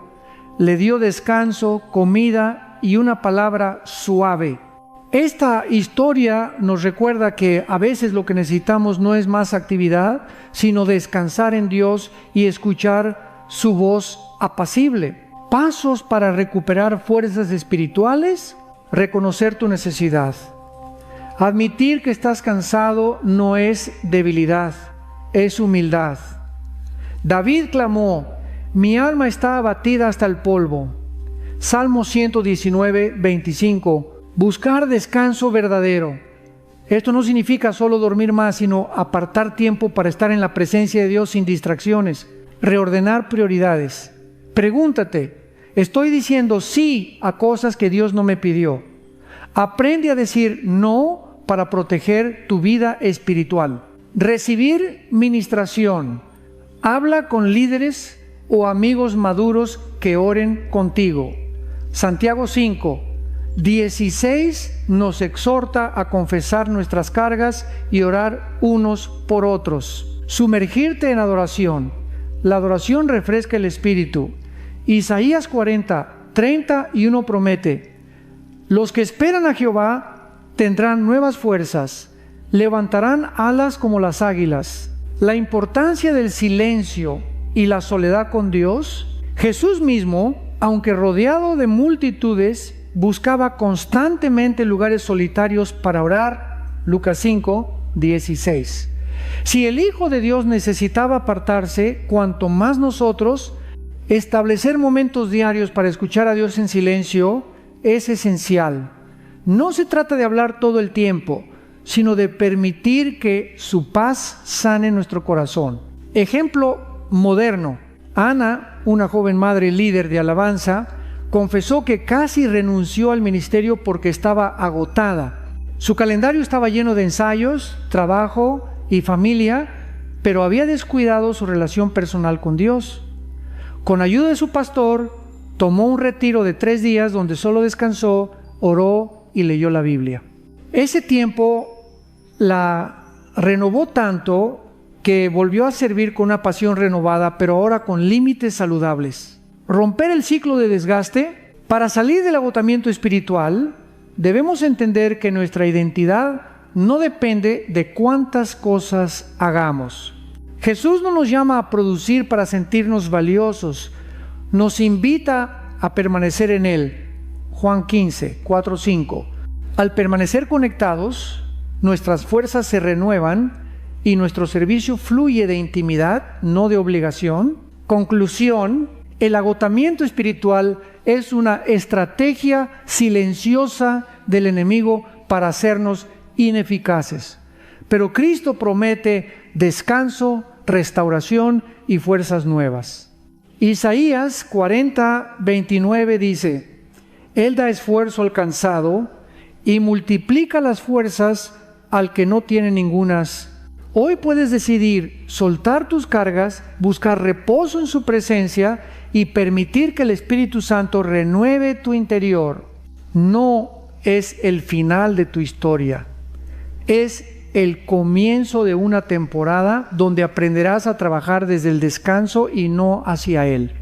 le dio descanso, comida y una palabra suave. Esta historia nos recuerda que a veces lo que necesitamos no es más actividad, sino descansar en Dios y escuchar su voz apacible. Pasos para recuperar fuerzas espirituales: reconocer tu necesidad. Admitir que estás cansado no es debilidad, es humildad. David clamó: mi alma está abatida hasta el polvo. Salmo 119, 25. Buscar descanso verdadero. Esto no significa solo dormir más, sino apartar tiempo para estar en la presencia de Dios sin distracciones. Reordenar prioridades. Pregúntate: ¿estoy diciendo sí a cosas que Dios no me pidió? Aprende a decir no para proteger tu vida espiritual. Recibir ministración. Habla con líderes o amigos maduros que oren contigo. Santiago 5, 16 nos exhorta a confesar nuestras cargas y orar unos por otros. Sumergirte en adoración. La adoración refresca el espíritu. Isaías 40, 31 promete: los que esperan a Jehová tendrán nuevas fuerzas, levantarán alas como las águilas. La importancia del silencio y la soledad con Dios. Jesús mismo, aunque rodeado de multitudes, buscaba constantemente lugares solitarios para orar. Lucas 5, 16. Si el Hijo de Dios necesitaba apartarse, cuanto más nosotros. Establecer momentos diarios para escuchar a Dios en silencio es esencial. No se trata de hablar todo el tiempo, sino de permitir que su paz sane nuestro corazón. Ejemplo moderno: Ana, una joven madre líder de alabanza, confesó que casi renunció al ministerio porque estaba agotada. Su calendario estaba lleno de ensayos, trabajo y familia, pero había descuidado su relación personal con Dios. Con ayuda de su pastor, tomó un retiro de 3 días donde solo descansó, oró y leyó la Biblia. Ese tiempo la renovó tanto que volvió a servir con una pasión renovada, pero ahora con límites saludables. Romper el ciclo de desgaste. Para salir del agotamiento espiritual, debemos entender que nuestra identidad no depende de cuántas cosas hagamos. Jesús no nos llama a producir para sentirnos valiosos, nos invita a permanecer en Él. Juan 15, 4, 5. Al permanecer conectados, nuestras fuerzas se renuevan y nuestro servicio fluye de intimidad, no de obligación. Conclusión: el agotamiento espiritual es una estrategia silenciosa del enemigo para hacernos ineficaces. Pero Cristo promete descanso, restauración y fuerzas nuevas. Isaías 40, 29 dice: Él da esfuerzo al cansado y multiplica las fuerzas al que no tiene ningunas. Hoy puedes decidir soltar tus cargas, buscar reposo en su presencia y permitir que el Espíritu Santo renueve tu interior. No es el final de tu historia, es el comienzo de una temporada donde aprenderás a trabajar desde el descanso y no hacia Él.